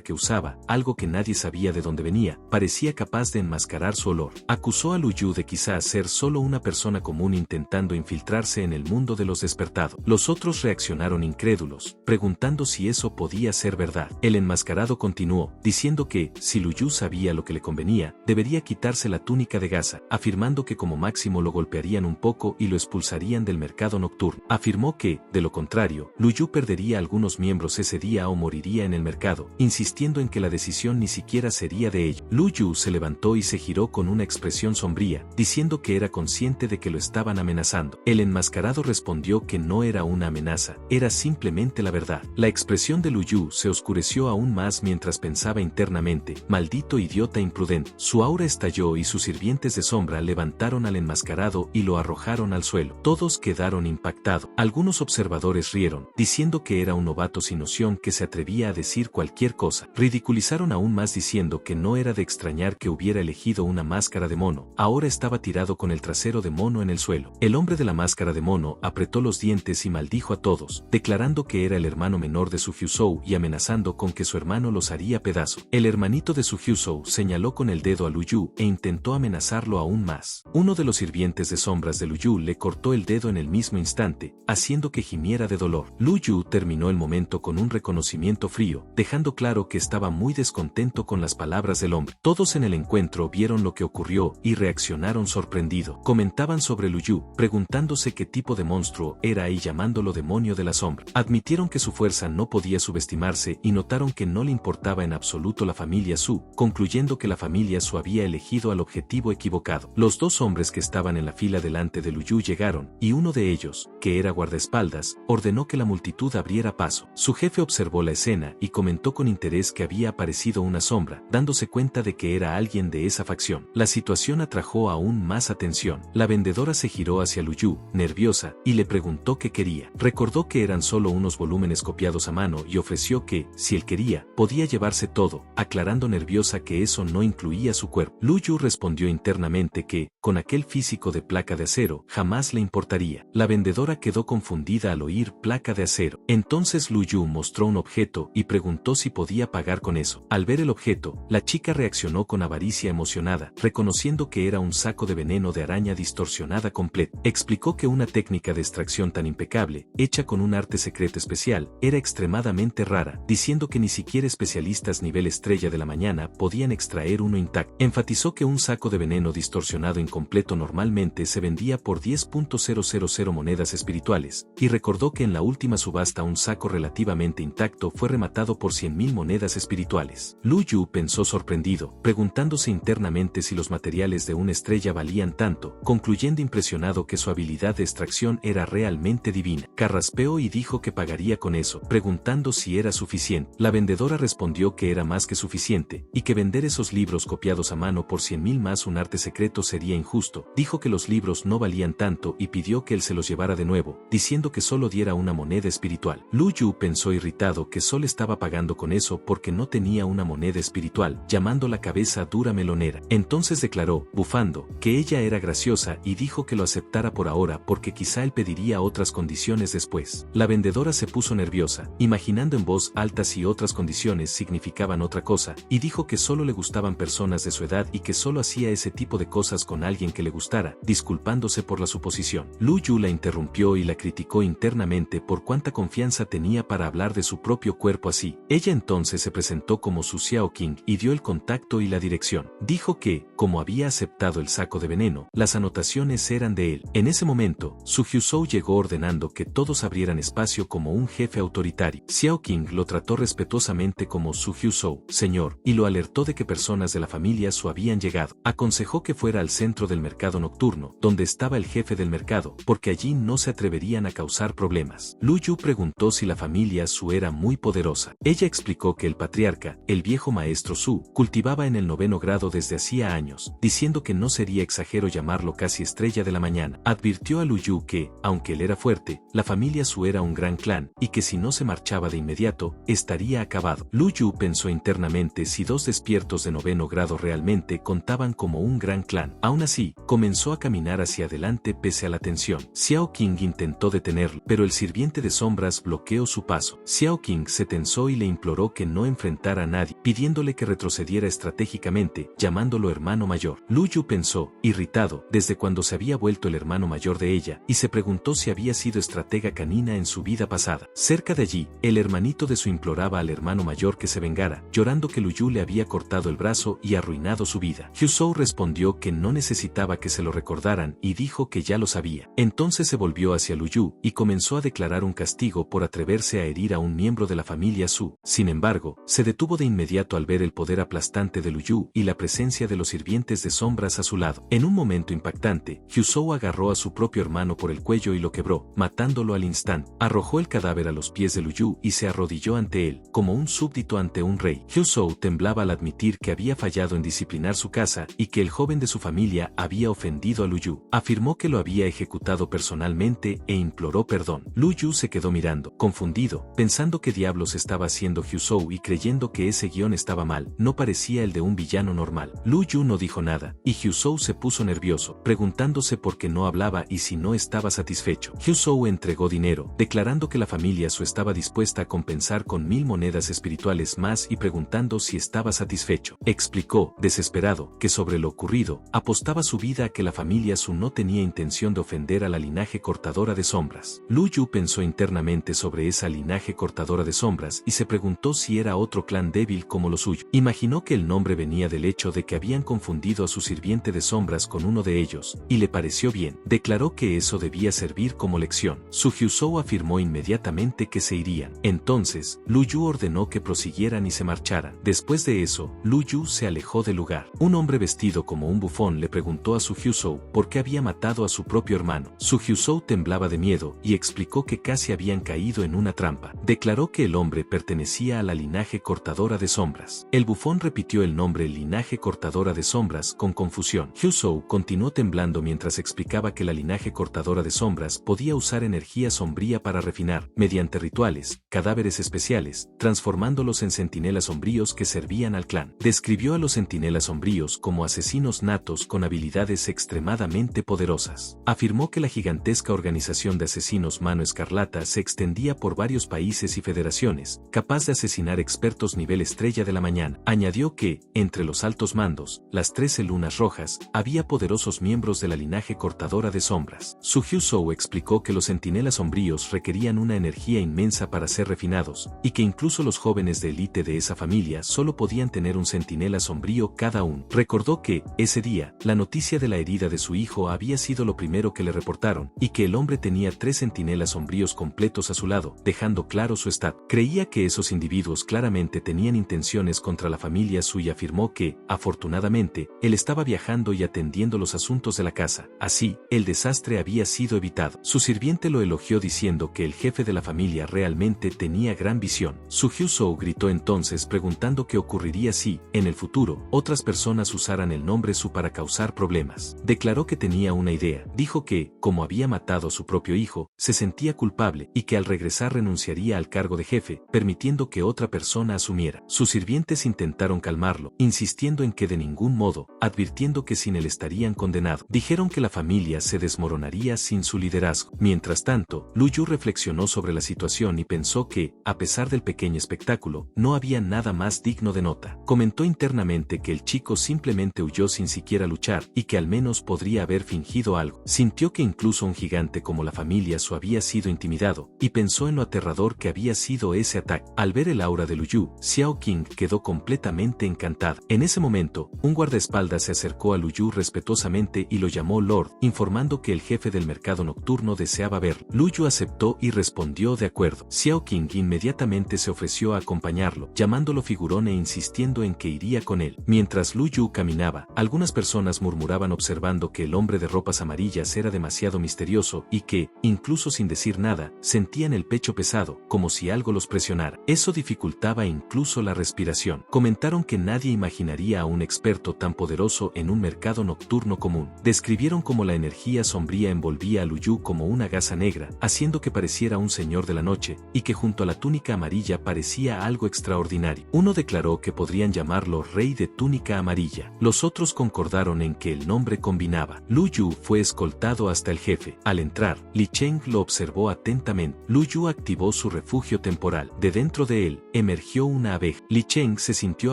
que usaba, algo que nadie sabía de dónde venía, parecía capaz de enmascarar su olor. Acusó a Lu Yu de quizás ser solo una persona común intentando infiltrarse en el mundo de los despertados. Los otros reaccionaron incrédulos, preguntando si eso podía ser verdad. El enmascarado continuó, diciendo que, si Lu Yu sabía lo que le convenía, debería quitarse la túnica de gasa, afirmando que como máximo lo golpearían un poco y lo expulsarían del mercado nocturno. Afirmó que, de lo contrario, Lu Yu perdería algunos miembros ese día o moriría en el mercado, insistiendo en que la decisión ni siquiera sería de ellos. Lu Yu se levantó y se giró con una expresión sombría, diciendo que era consciente de que lo estaban amenazando. El enmascarado respondió que no era una amenaza, era simplemente la verdad. La expresión de Lu Yu se oscureció aún más mientras pensaba internamente, maldito idiota imprudente. Su aura estalló y sus sirvientes de sombra levantaron al enmascarado y lo arrojaron al suelo. Todos quedaron impactados. Algunos observadores rieron, diciendo que era un novato sin noción que se atrevía a decir cualquier cosa. Ridiculizaron aún más diciendo que no era de extrañar que hubiera elegido una máscara de mono. Ahora estaba tirado con el trasero de mono en el suelo. El hombre de la máscara de mono apretó los dientes y maldijo a todos, declarando que era el hermano menor de Su Hyusou y amenazando con que su hermano los haría pedazo. El hermanito de Su Hyusou señaló con el dedo a Lu Yu e intentó amenazarlo aún más. Uno de los sirvientes de sombras de Lu Yu le cortó el dedo en el mismo instante, haciendo que gimiera de dolor. Lu Yu terminó el momento con un reconocimiento frío, dejando claro que estaba muy descontento con las palabras del hombre. Todos en el encuentro vieron lo que ocurrió y reaccionaron sorprendidos. Comentaban sobre Lu Yu, preguntándose qué tipo de monstruo era y llamándolo demonio de la sombra. Admitieron que su fuerza no podía subestimarse y notaron que no le importaba en absoluto la familia Su, concluyendo que la familia Su había elegido al objetivo equivocado. Los dos hombres que estaban en la fila delante de Lu Yu llegaron, y uno de ellos, que era guardaespaldas, ordenó que la multitud abriera paso. Su jefe observó la escena y comentó con interés que había aparecido una sombra, dándose cuenta de que era alguien de esa facción. La situación atrajo aún más atención. La vendedora se giró hacia Lu Yu, nerviosa, y le preguntó qué quería. Recordó que eran solo unos volúmenes copiados a mano y ofreció que, si él quería, podía llevarse todo, aclarando nerviosa que eso no incluía su cuerpo. Lu Yu respondió internamente que, con aquel físico de placa de acero, jamás le importaría. La vendedora quedó confundida al oír placa de acero. Entonces Lu Yu mostró un objeto y preguntó si podía pagar con eso. Al ver el objeto, la chica reaccionó con avaricia emocionada, reconociendo que era un saco de veneno de araña distorsionada completa. Explicó que una técnica de extracción tan impecable, hecha con un arte secreto especial, era extremadamente rara, diciendo que ni siquiera especialistas nivel estrella de la mañana podían extraer uno intacto. Enfatizó que un saco de veneno distorsionado incompleto normalmente se vendía por 10.000 monedas espirituales, y recordó que en la última subasta un saco relativamente intacto fue rematado por 100.000 monedas espirituales. Lu Yu pensó sorprendido, preguntándose internamente si los materiales de una estrella valían tanto, concluyendo impresionado que su habilidad de extracción era realmente divina. Carraspeó y dijo que pagaría con eso, preguntando si era suficiente. La vendedora respondió que era más que suficiente, y que vender esos libros copiados a mano por 100.000 más un arte secreto sería injusto. Dijo que los libros no valían tanto y pidió que él se los llevara de nuevo, diciendo que solo diera una moneda espiritual. Lu Yu pensó irritado que solo estaba pagando con eso porque no tenía una moneda espiritual, llamando la cabeza dura melonera. Entonces declaró, bufando, que ella era graciosa y dijo que lo aceptara por ahora porque quizá él pediría otras condiciones después. La vendedora se puso nerviosa, imaginando en voz alta si otras condiciones significaban otra cosa, y dijo que solo le gustaban personas de su edad y que solo hacía ese tipo de cosas con alguien que le gustara, disculpándose por la suposición. Lu Yu la interrumpió y la criticó internamente por cuánta confianza tenía para hablar de su propio cuerpo así. Ella entonces se presentó como Su Xiao King y dio el contacto y la dirección. Dijo que, como había aceptado el saco de veneno, las anotaciones eran de él. En ese momento, Su Hyusou llegó ordenando que todos abrieran espacio como un jefe autoritario. Xiao King lo trató respetuosamente como Su Hyusou, señor, y lo alertó de que personas de la familia Su habían llegado. Aconsejó que fuera al centro del mercado nocturno, donde estaba el jefe del mercado, porque allí no se atreverían a causar problemas. Lu Yu preguntó si la familia Su era muy poderosa. Ella explicó que el patriarca, el viejo maestro Su, cultivaba en el 9º grado desde hacía años, diciendo que no sería exagero llamarlo casi estrella de la mañana. Advirtió a Lu Yu que, aunque él era fuerte, la familia Su era un gran clan, y que si no se marchaba de inmediato, estaría acabado. Lu Yu pensó internamente si 2 despiertos de 9º grado realmente contaban como un gran gran clan. Aún así, comenzó a caminar hacia adelante pese a la tensión. Xiao Qing intentó detenerlo, pero el sirviente de sombras bloqueó su paso. Xiao Qing se tensó y le imploró que no enfrentara a nadie, pidiéndole que retrocediera estratégicamente, llamándolo hermano mayor. Lu Yu pensó, irritado, desde cuando se había vuelto el hermano mayor de ella, y se preguntó si había sido estratega canina en su vida pasada. Cerca de allí, el hermanito de su imploraba al hermano mayor que se vengara, llorando que Lu Yu le había cortado el brazo y arruinado su vida. Hyu Zhou respondió que no necesitaba que se lo recordaran y dijo que ya lo sabía. Entonces se volvió hacia Lu Yu y comenzó a declarar un castigo por atreverse a herir a un miembro de la familia Su. Sin embargo, se detuvo de inmediato al ver el poder aplastante de Lu Yu y la presencia de los sirvientes de sombras a su lado. En un momento impactante, Hyu Zhou agarró a su propio hermano por el cuello y lo quebró, matándolo al instante. Arrojó el cadáver a los pies de Lu Yu y se arrodilló ante él, como un súbdito ante un rey. Hyu Zhou temblaba al admitir que había fallado en disciplinar su casa y que el joven de su familia había ofendido a Lu Yu. Afirmó que lo había ejecutado personalmente e imploró perdón. Lu Yu se quedó mirando, confundido, pensando qué diablos estaba haciendo Hyu Zhou y creyendo que ese guión estaba mal, no parecía el de un villano normal. Lu Yu no dijo nada, y Hyu Zhou se puso nervioso, preguntándose por qué no hablaba y si no estaba satisfecho. Hyu Zhou entregó dinero, declarando que la familia Su estaba dispuesta a compensar con 1000 monedas espirituales más y preguntando si estaba satisfecho. Explicó, desesperado, que sobre lo ocurrido, apostaba su vida a que la familia Su no tenía intención de ofender a la linaje cortadora de sombras. Lu Yu pensó internamente sobre esa linaje cortadora de sombras y se preguntó si era otro clan débil como lo suyo. Imaginó que el nombre venía del hecho de que habían confundido a su sirviente de sombras con uno de ellos, y le pareció bien. Declaró que eso debía servir como lección. Su Hyu Zhou afirmó inmediatamente que se irían. Entonces, Lu Yu ordenó que prosiguieran y se marcharan. Después de eso, Lu Yu se alejó del lugar. Un hombre vestido como un bufón le preguntó a Su Hyu Zhou por qué había matado a su propio hermano. Su Hyu Zhou temblaba de miedo y explicó que casi habían caído en una trampa. Declaró que el hombre pertenecía a la linaje cortadora de sombras. El bufón repitió el nombre linaje cortadora de sombras con confusión. Hyu Zhou continuó temblando mientras explicaba que la linaje cortadora de sombras podía usar energía sombría para refinar, mediante rituales, cadáveres especiales, transformándolos en centinelas sombríos que servían al clan. Describió a los centinelas sombríos como asesinos natos con habilidades extremadamente poderosas. Afirmó que la gigantesca organización de asesinos Mano Escarlata se extendía por varios países y federaciones, capaz de asesinar expertos nivel estrella de la mañana. Añadió que, entre los altos mandos, las 13 lunas rojas, había poderosos miembros de la linaje cortadora de sombras. Su Hyu Zhou explicó que los centinelas sombríos requerían una energía inmensa para ser refinados, y que incluso los jóvenes de élite de esa familia solo podían tener un centinela sombrío cada uno. Recordó que, ese día, la noticia de la herida de su hijo había sido lo primero que le reportaron, y que el hombre tenía 3 centinelas sombríos completos a su lado, dejando claro su estado. Creía que esos individuos claramente tenían intenciones contra la familia Su y afirmó que, afortunadamente, él estaba viajando y atendiendo los asuntos de la casa. Así, el desastre había sido evitado. Su sirviente lo elogió diciendo que el jefe de la familia realmente tenía gran visión. Su Hyu Zhou gritó entonces preguntando qué ocurriría si, en el futuro, otras personas usaran el nombre Su para causar problemas. Declaró que tenía una idea. Dijo que, como había matado a su propio hijo, se sentía culpable y que al regresar renunciaría al cargo de jefe, permitiendo que otra persona asumiera. Sus sirvientes intentaron calmarlo, insistiendo en que de ningún modo, advirtiendo que sin él estarían condenados. Dijeron que la familia se desmoronaría sin su liderazgo. Mientras tanto, Lu Yu reflexionó sobre la situación y pensó que, a pesar del pequeño espectáculo, no había nada más digno de nota. Comentó internamente que el chico simplemente huyó sin siquiera luchar y que al menos podría haber fingido algo. Sintió que incluso un gigante como la familia Su había sido intimidado, y pensó en lo aterrador que había sido ese ataque. Al ver el aura de Lu Yu, Xiao Qing quedó completamente encantada. En ese momento, un guardaespaldas se acercó a Lu Yu respetuosamente y lo llamó Lord, informando que el jefe del mercado nocturno deseaba verlo. Lu Yu aceptó y respondió de acuerdo. Xiao Qing inmediatamente se ofreció a acompañarlo, llamándolo figurón e insistiendo en que iría con él. Mientras Lu Yu caminaba, algunas personas murmuraban observando que el hombre de ropas amarillas era demasiado misterioso y que, incluso sin decir nada, sentían el pecho pesado, como si algo los presionara. Eso dificultaba incluso la respiración. Comentaron que nadie imaginaría a un experto tan poderoso en un mercado nocturno común. Describieron cómo la energía sombría envolvía a Lu Yu como una gasa negra, haciendo que pareciera un señor de la noche, y que junto a la túnica amarilla parecía algo extraordinario. Uno declaró que podrían llamarlo Rey de Túnica Amarilla. Los otros todos concordaron en que el nombre combinaba. Lu Yu fue escoltado hasta el jefe. Al entrar, Li Cheng lo observó atentamente. Lu Yu activó su refugio temporal. De dentro de él, emergió una abeja. Li Cheng se sintió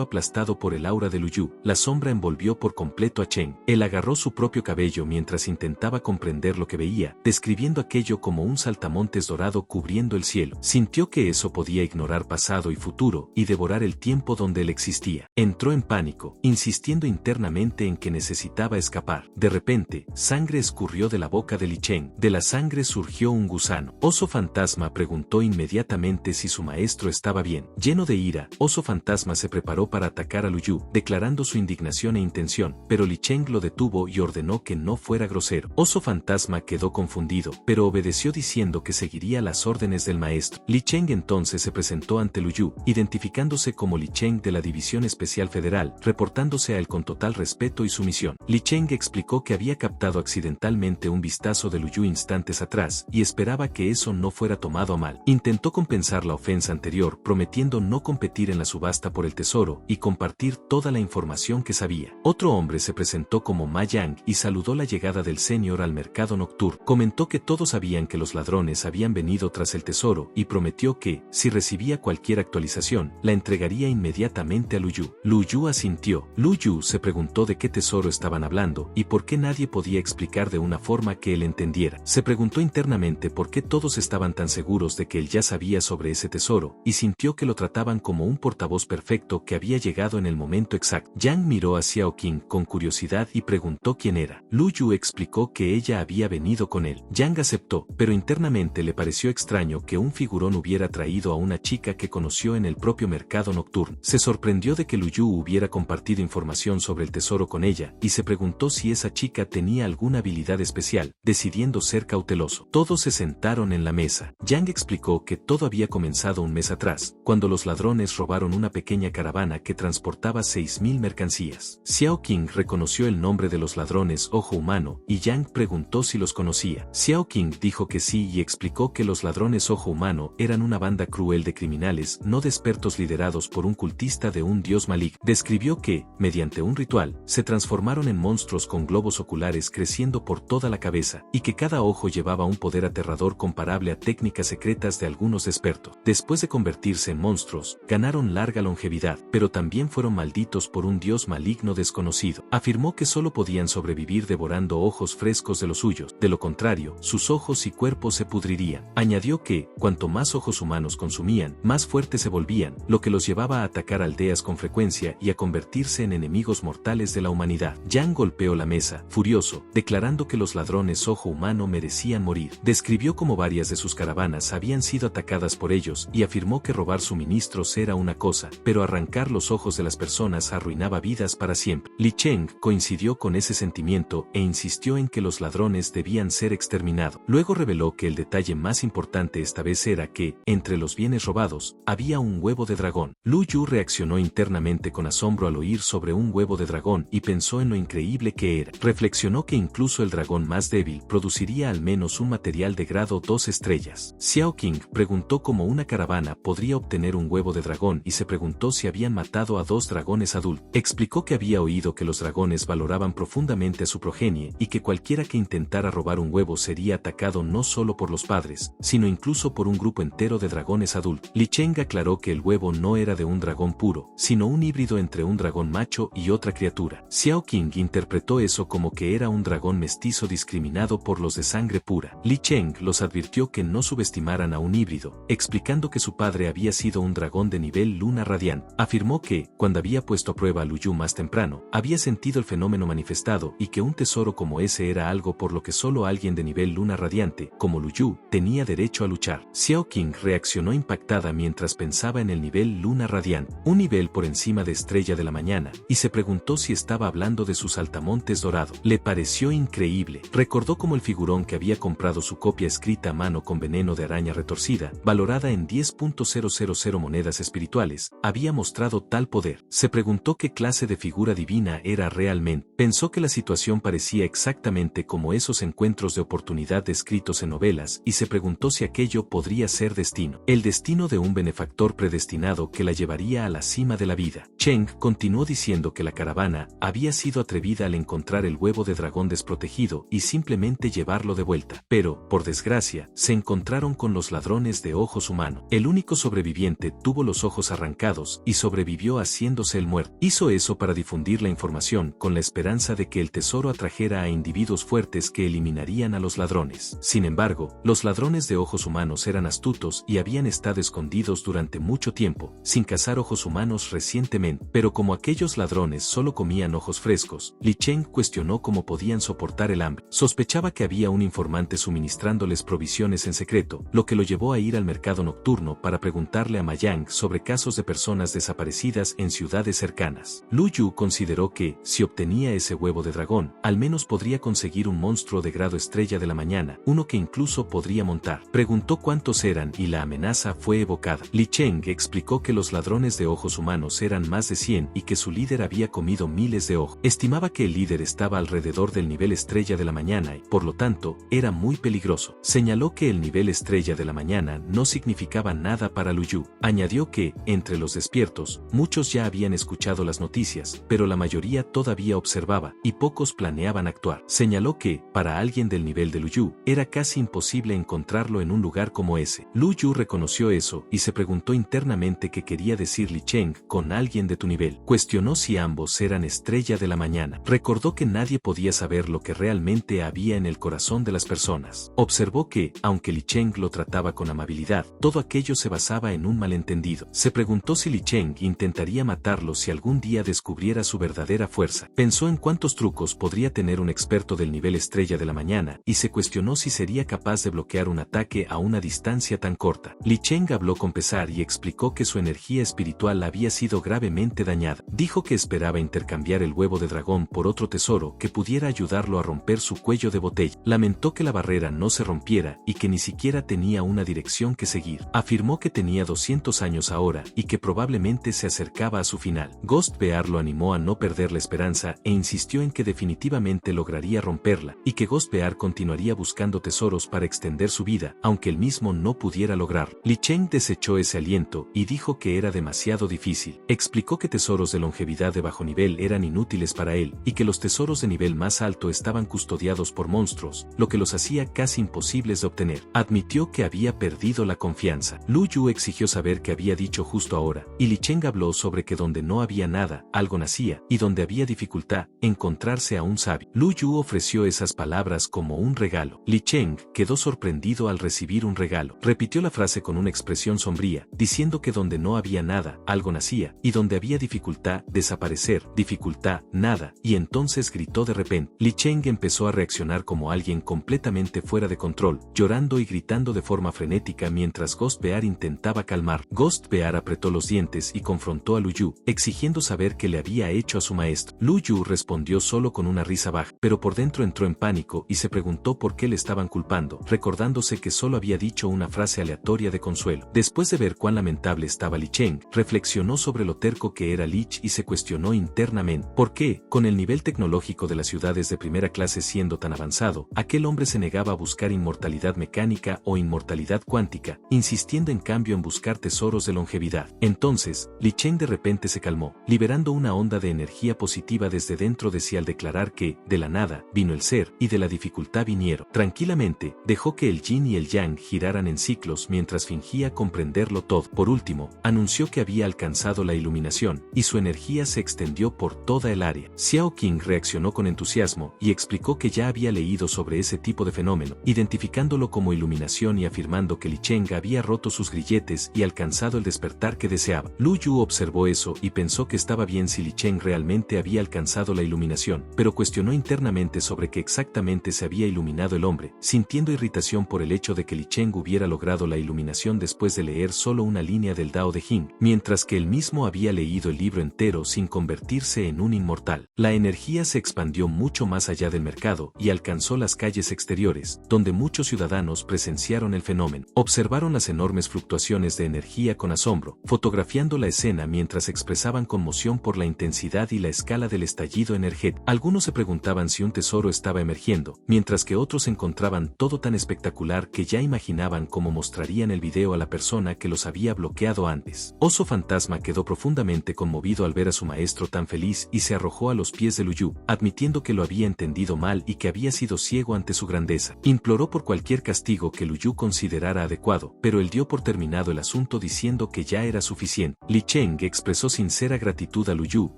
aplastado por el aura de Lu Yu. La sombra envolvió por completo a Cheng. Él agarró su propio cabello mientras intentaba comprender lo que veía, describiendo aquello como un saltamontes dorado cubriendo el cielo. Sintió que eso podía ignorar pasado y futuro, y devorar el tiempo donde él existía. Entró en pánico, insistiendo internamente en que necesitaba escapar. De repente, sangre escurrió de la boca de Li Cheng. De la sangre surgió un gusano. Oso Fantasma preguntó inmediatamente si su maestro estaba bien. Lleno de ira, Oso Fantasma se preparó para atacar a Lu Yu, declarando su indignación e intención, pero Li Cheng lo detuvo y ordenó que no fuera grosero. Oso Fantasma quedó confundido, pero obedeció diciendo que seguiría las órdenes del maestro. Li Cheng entonces se presentó ante Lu Yu, identificándose como Li Cheng de la División Especial Federal, reportándose a él con total respeto y sumisión. Li Cheng explicó que había captado accidentalmente un vistazo de Lu Yu instantes atrás, y esperaba que eso no fuera tomado a mal. Intentó compensar la ofensa anterior, prometiendo no competir en la subasta por el tesoro, y compartir toda la información que sabía. Otro hombre se presentó como Ma Yang y saludó la llegada del senior al mercado nocturno. Comentó que todos sabían que los ladrones habían venido tras el tesoro, y prometió que, si recibía cualquier actualización, la entregaría inmediatamente a Lu Yu. Lu Yu asintió. Lu Yu se preguntó de qué tesoro estaban hablando, y por qué nadie podía explicar de una forma que él entendiera. Se preguntó internamente por qué todos estaban tan seguros de que él ya sabía sobre ese tesoro, y sintió que lo trataban como un portavoz perfecto que había llegado en el momento exacto. Yang miró a Xiao Qing con curiosidad y preguntó quién era. Lu Yu explicó que ella había venido con él. Yang aceptó, pero internamente le pareció extraño que un figurón hubiera traído a una chica que conoció en el propio mercado nocturno. Se sorprendió de que Lu Yu hubiera compartido información sobre el tesoro con ella, y se preguntó si esa chica tenía alguna habilidad especial, decidiendo ser cauteloso. Todos se sentaron en la mesa. Yang explicó que todo había comenzado un mes atrás, cuando los ladrones robaron una pequeña caravana que transportaba 6.000 mercancías. Xiao Qing reconoció el nombre de los ladrones Ojo Humano, y Yang preguntó si los conocía. Xiao Qing dijo que sí y explicó que los ladrones Ojo Humano eran una banda cruel de criminales no despertos liderados por un cultista de un dios maligno. Describió que, mediante un ritual, se transformaron en monstruos con globos oculares creciendo por toda la cabeza, y que cada ojo llevaba un poder aterrador comparable a técnicas secretas de algunos expertos. Después de convertirse en monstruos, ganaron larga longevidad, pero también fueron malditos por un dios maligno desconocido. Afirmó que solo podían sobrevivir devorando ojos frescos de los suyos, de lo contrario, sus ojos y cuerpos se pudrirían. Añadió que, cuanto más ojos humanos consumían, más fuertes se volvían, lo que los llevaba a atacar aldeas con frecuencia y a convertirse en enemigos mortales de la humanidad. Yang golpeó la mesa, furioso, declarando que los ladrones Ojo Humano merecían morir. Describió cómo varias de sus caravanas habían sido atacadas por ellos y afirmó que robar suministros era una cosa, pero arrancar los ojos de las personas arruinaba vidas para siempre. Li Cheng coincidió con ese sentimiento e insistió en que los ladrones debían ser exterminados. Luego reveló que el detalle más importante esta vez era que, entre los bienes robados, había un huevo de dragón. Lu Yu reaccionó internamente con asombro al oír sobre un huevo de dragón y pensó en lo increíble que era. Reflexionó que incluso el dragón más débil produciría al menos un material de grado 2 estrellas. Xiao Qing preguntó cómo una caravana podría obtener un huevo de dragón y se preguntó si habían matado a 2 dragones adultos. Explicó que había oído que los dragones valoraban profundamente a su progenie y que cualquiera que intentara robar un huevo sería atacado no solo por los padres, sino incluso por un grupo entero de dragones adultos. Li Cheng aclaró que el huevo no era de un dragón puro, sino un híbrido entre un dragón macho y otra criatura. Xiao Qing interpretó eso como que era un dragón mestizo discriminado por los de sangre pura. Li Cheng los advirtió que no subestimaran a un híbrido, explicando que su padre había sido un dragón de nivel luna radiante. Afirmó que, cuando había puesto a prueba a Lu Yu más temprano, había sentido el fenómeno manifestado y que un tesoro como ese era algo por lo que solo alguien de nivel luna radiante, como Lu Yu, tenía derecho a luchar. Xiao Qing reaccionó impactada mientras pensaba en el nivel luna radiante, un nivel por encima de Estrella de la Mañana, y se preguntó si estaba hablando de sus saltamontes dorados. Le pareció increíble. Recordó cómo el figurón que había comprado su copia escrita a mano con veneno de araña retorcida, valorada en 10.000 monedas espirituales, había mostrado tal poder. Se preguntó qué clase de figura divina era realmente. Pensó que la situación parecía exactamente como esos encuentros de oportunidad descritos en novelas y se preguntó si aquello podría ser destino. El destino de un benefactor predestinado que la llevaría a la cima de la vida. Cheng continuó diciendo que la caravana Amenaza había sido atrevida al encontrar el huevo de dragón desprotegido y simplemente llevarlo de vuelta. Pero, por desgracia, se encontraron con los ladrones de ojos humanos. El único sobreviviente tuvo los ojos arrancados y sobrevivió haciéndose el muerto. Hizo eso para difundir la información con la esperanza de que el tesoro atrajera a individuos fuertes que eliminarían a los ladrones. Sin embargo, los ladrones de ojos humanos eran astutos y habían estado escondidos durante mucho tiempo, sin cazar ojos humanos recientemente. Pero como aquellos ladrones solo comían ojos frescos, Li Cheng cuestionó cómo podían soportar el hambre. Sospechaba que había un informante suministrándoles provisiones en secreto, lo que lo llevó a ir al mercado nocturno para preguntarle a Ma Yang sobre casos de personas desaparecidas en ciudades cercanas. Lu Yu consideró que, si obtenía ese huevo de dragón, al menos podría conseguir un monstruo de grado estrella de la mañana, uno que incluso podría montar. Preguntó cuántos eran y la amenaza fue evocada. Li Cheng explicó que los ladrones de ojos humanos eran más de 100 y que su líder había comido miles de ojos. Estimaba que el líder estaba alrededor del nivel estrella de la mañana y, por lo tanto, era muy peligroso. Señaló que el nivel estrella de la mañana no significaba nada para Lu Yu. Añadió que, entre los despiertos, muchos ya habían escuchado las noticias, pero la mayoría todavía observaba, y pocos planeaban actuar. Señaló que, para alguien del nivel de Lu Yu, era casi imposible encontrarlo en un lugar como ese. Lu Yu reconoció eso y se preguntó internamente qué quería decir Li Cheng con alguien de tu nivel. Cuestionó si ambos eran estrella de la mañana. Recordó que nadie podía saber lo que realmente había en el corazón de las personas. Observó que, aunque Li Cheng lo trataba con amabilidad, todo aquello se basaba en un malentendido. Se preguntó si Li Cheng intentaría matarlo si algún día descubriera su verdadera fuerza. Pensó en cuántos trucos podría tener un experto del nivel estrella de la mañana y se cuestionó si sería capaz de bloquear un ataque a una distancia tan corta. Li Cheng habló con pesar y explicó que su energía espiritual había sido gravemente dañada. Dijo que esperaba intercambiar el huevo de dragón por otro tesoro que pudiera ayudarlo a romper su cuello de botella. Lamentó que la barrera no se rompiera y que ni siquiera tenía una dirección que seguir. Afirmó que tenía 200 años ahora y que probablemente se acercaba a su final. Ghost Bear lo animó a no perder la esperanza e insistió en que definitivamente lograría romperla y que Ghost Bear continuaría buscando tesoros para extender su vida, aunque él mismo no pudiera lograrlo. Li Cheng desechó ese aliento y dijo que era demasiado difícil. Explicó que tesoros de longevidad de bajo nivel eran inútiles para él y que los tesoros de nivel más alto estaban custodiados por monstruos, lo que los hacía casi imposibles de obtener. Admitió que había perdido la confianza. Lu Yu exigió saber qué había dicho justo ahora, y Li Cheng habló sobre que donde no había nada, algo nacía, y donde había dificultad, encontrarse a un sabio. Lu Yu ofreció esas palabras como un regalo. Li Cheng quedó sorprendido al recibir un regalo. Repitió la frase con una expresión sombría, diciendo que donde no había nada, algo nacía, y donde había dificultad, desaparecer, dificultad, nada, y entonces gritó de repente. Li Cheng empezó a reaccionar como alguien completamente fuera de control, llorando y gritando de forma frenética mientras Ghost Bear intentaba calmar. Ghost Bear apretó los dientes y confrontó a Lu Yu, exigiendo saber qué le había hecho a su maestro. Lu Yu respondió solo con una risa baja, pero por dentro entró en pánico y se preguntó por qué le estaban culpando, recordándose que solo había dicho una frase aleatoria de consuelo. Después de ver cuán lamentable estaba Li Cheng, reflexionó sobre lo terco que era Lich y se cuestionó internamente por qué, con el nivel tecnológico de las ciudades de primera clase siendo tan avanzado, aquel hombre se negaba a buscar inmortalidad mecánica o inmortalidad cuántica, insistiendo en cambio en buscar tesoros de longevidad. Entonces, Li Cheng de repente se calmó, liberando una onda de energía positiva desde dentro de sí al declarar que, de la nada, vino el ser, y de la dificultad vinieron. Tranquilamente, dejó que el yin y el yang giraran en ciclos mientras fingía comprenderlo todo. Por último, anunció que había alcanzado la iluminación, y su energía se extendió por toda el área. Xiao Qing reaccionó con entusiasmo y explicó que ya había leído sobre ese tipo de fenómeno, identificándolo como iluminación y afirmando que Li Cheng había roto sus grilletes y alcanzado el despertar que deseaba. Lu Yu observó eso y pensó que estaba bien si Li Cheng realmente había alcanzado la iluminación, pero cuestionó internamente sobre qué exactamente se había iluminado el hombre, sintiendo irritación por el hecho de que Li Cheng hubiera logrado la iluminación después de leer solo una línea del Dao de Jing, mientras que él mismo había leído el libro entero sin convertirse en un inmortal. La energía se expandió mucho más allá del mercado y alcanzó las calles exteriores, donde muchos ciudadanos presenciaron el fenómeno. Observaron las enormes fluctuaciones de energía con asombro, fotografiando la escena mientras expresaban conmoción por la intensidad y la escala del estallido energético. Algunos se preguntaban si un tesoro estaba emergiendo, mientras que otros encontraban todo tan espectacular que ya imaginaban cómo mostrarían el video a la persona que los había bloqueado antes. Oso Fantasma quedó profundamente conmovido al ver a su maestro tan feliz nariz y se arrojó a los pies de Lu Yu, admitiendo que lo había entendido mal y que había sido ciego ante su grandeza. Imploró por cualquier castigo que Lu Yu considerara adecuado, pero él dio por terminado el asunto diciendo que ya era suficiente. Li Cheng expresó sincera gratitud a Lu Yu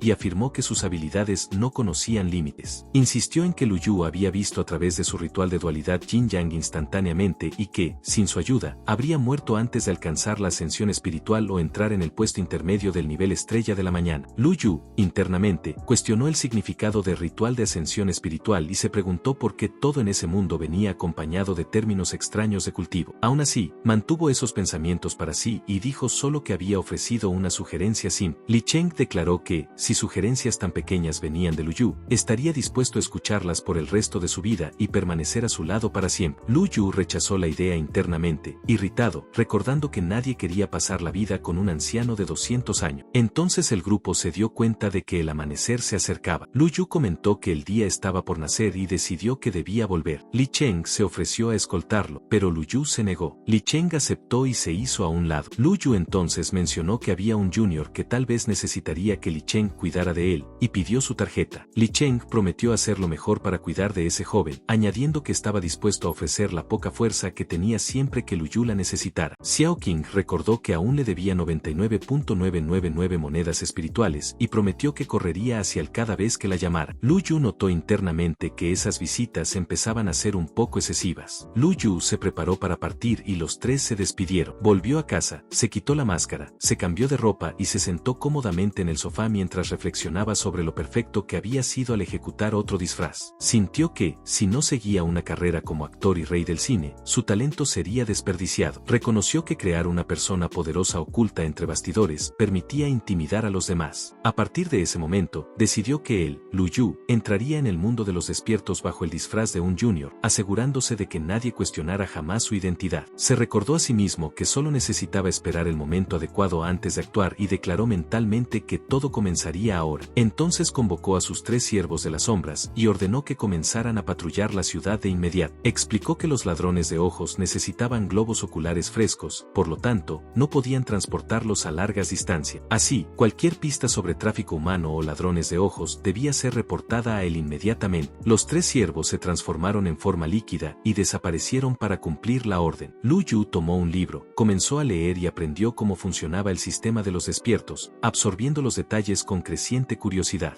y afirmó que sus habilidades no conocían límites. Insistió en que Lu Yu había visto a través de su ritual de dualidad yin-yang instantáneamente y que, sin su ayuda, habría muerto antes de alcanzar la ascensión espiritual o entrar en el puesto intermedio del nivel estrella de la mañana. Lu Yu, internamente, cuestionó el significado del ritual de ascensión espiritual y se preguntó por qué todo en ese mundo venía acompañado de términos extraños de cultivo. Aún así, mantuvo esos pensamientos para sí y dijo solo que había ofrecido una sugerencia simple. Li Cheng declaró que, si sugerencias tan pequeñas venían de Lu Yu, estaría dispuesto a escucharlas por el resto de su vida y permanecer a su lado para siempre. Lu Yu rechazó la idea internamente, irritado, recordando que nadie quería pasar la vida con un anciano de 200 años. Entonces el grupo se dio cuenta de que el amanecer se acercaba. Lu Yu comentó que el día estaba por nacer y decidió que debía volver. Li Cheng se ofreció a escoltarlo, pero Lu Yu se negó. Li Cheng aceptó y se hizo a un lado. Lu Yu entonces mencionó que había un junior que tal vez necesitaría que Li Cheng cuidara de él, y pidió su tarjeta. Li Cheng prometió hacer lo mejor para cuidar de ese joven, añadiendo que estaba dispuesto a ofrecer la poca fuerza que tenía siempre que Lu Yu la necesitara. Xiao Qing recordó que aún le debía 99.999 monedas espirituales y prometió que correría hacia él cada vez que la llamara. Lu Yu notó internamente que esas visitas empezaban a ser un poco excesivas. Lu Yu se preparó para partir y los tres se despidieron. Volvió a casa, se quitó la máscara, se cambió de ropa y se sentó cómodamente en el sofá mientras reflexionaba sobre lo perfecto que había sido al ejecutar otro disfraz. Sintió que, si no seguía una carrera como actor y rey del cine, su talento sería desperdiciado. Reconoció que crear una persona poderosa oculta entre bastidores permitía intimidar a los demás. A partir de ese momento, decidió que él, Lu Yu, entraría en el mundo de los despiertos bajo el disfraz de un junior, asegurándose de que nadie cuestionara jamás su identidad. Se recordó a sí mismo que solo necesitaba esperar el momento adecuado antes de actuar y declaró mentalmente que todo comenzaría ahora. Entonces convocó a sus 3 siervos de las sombras y ordenó que comenzaran a patrullar la ciudad de inmediato. Explicó que los ladrones de ojos necesitaban globos oculares frescos, por lo tanto, no podían transportarlos a largas distancias. Así, cualquier pista sobre tráfico humano o ladrones de ojos debía ser reportada a él inmediatamente. Los 3 siervos se transformaron en forma líquida y desaparecieron para cumplir la orden. Lu Yu tomó un libro, comenzó a leer y aprendió cómo funcionaba el sistema de los despiertos, absorbiendo los detalles con creciente curiosidad.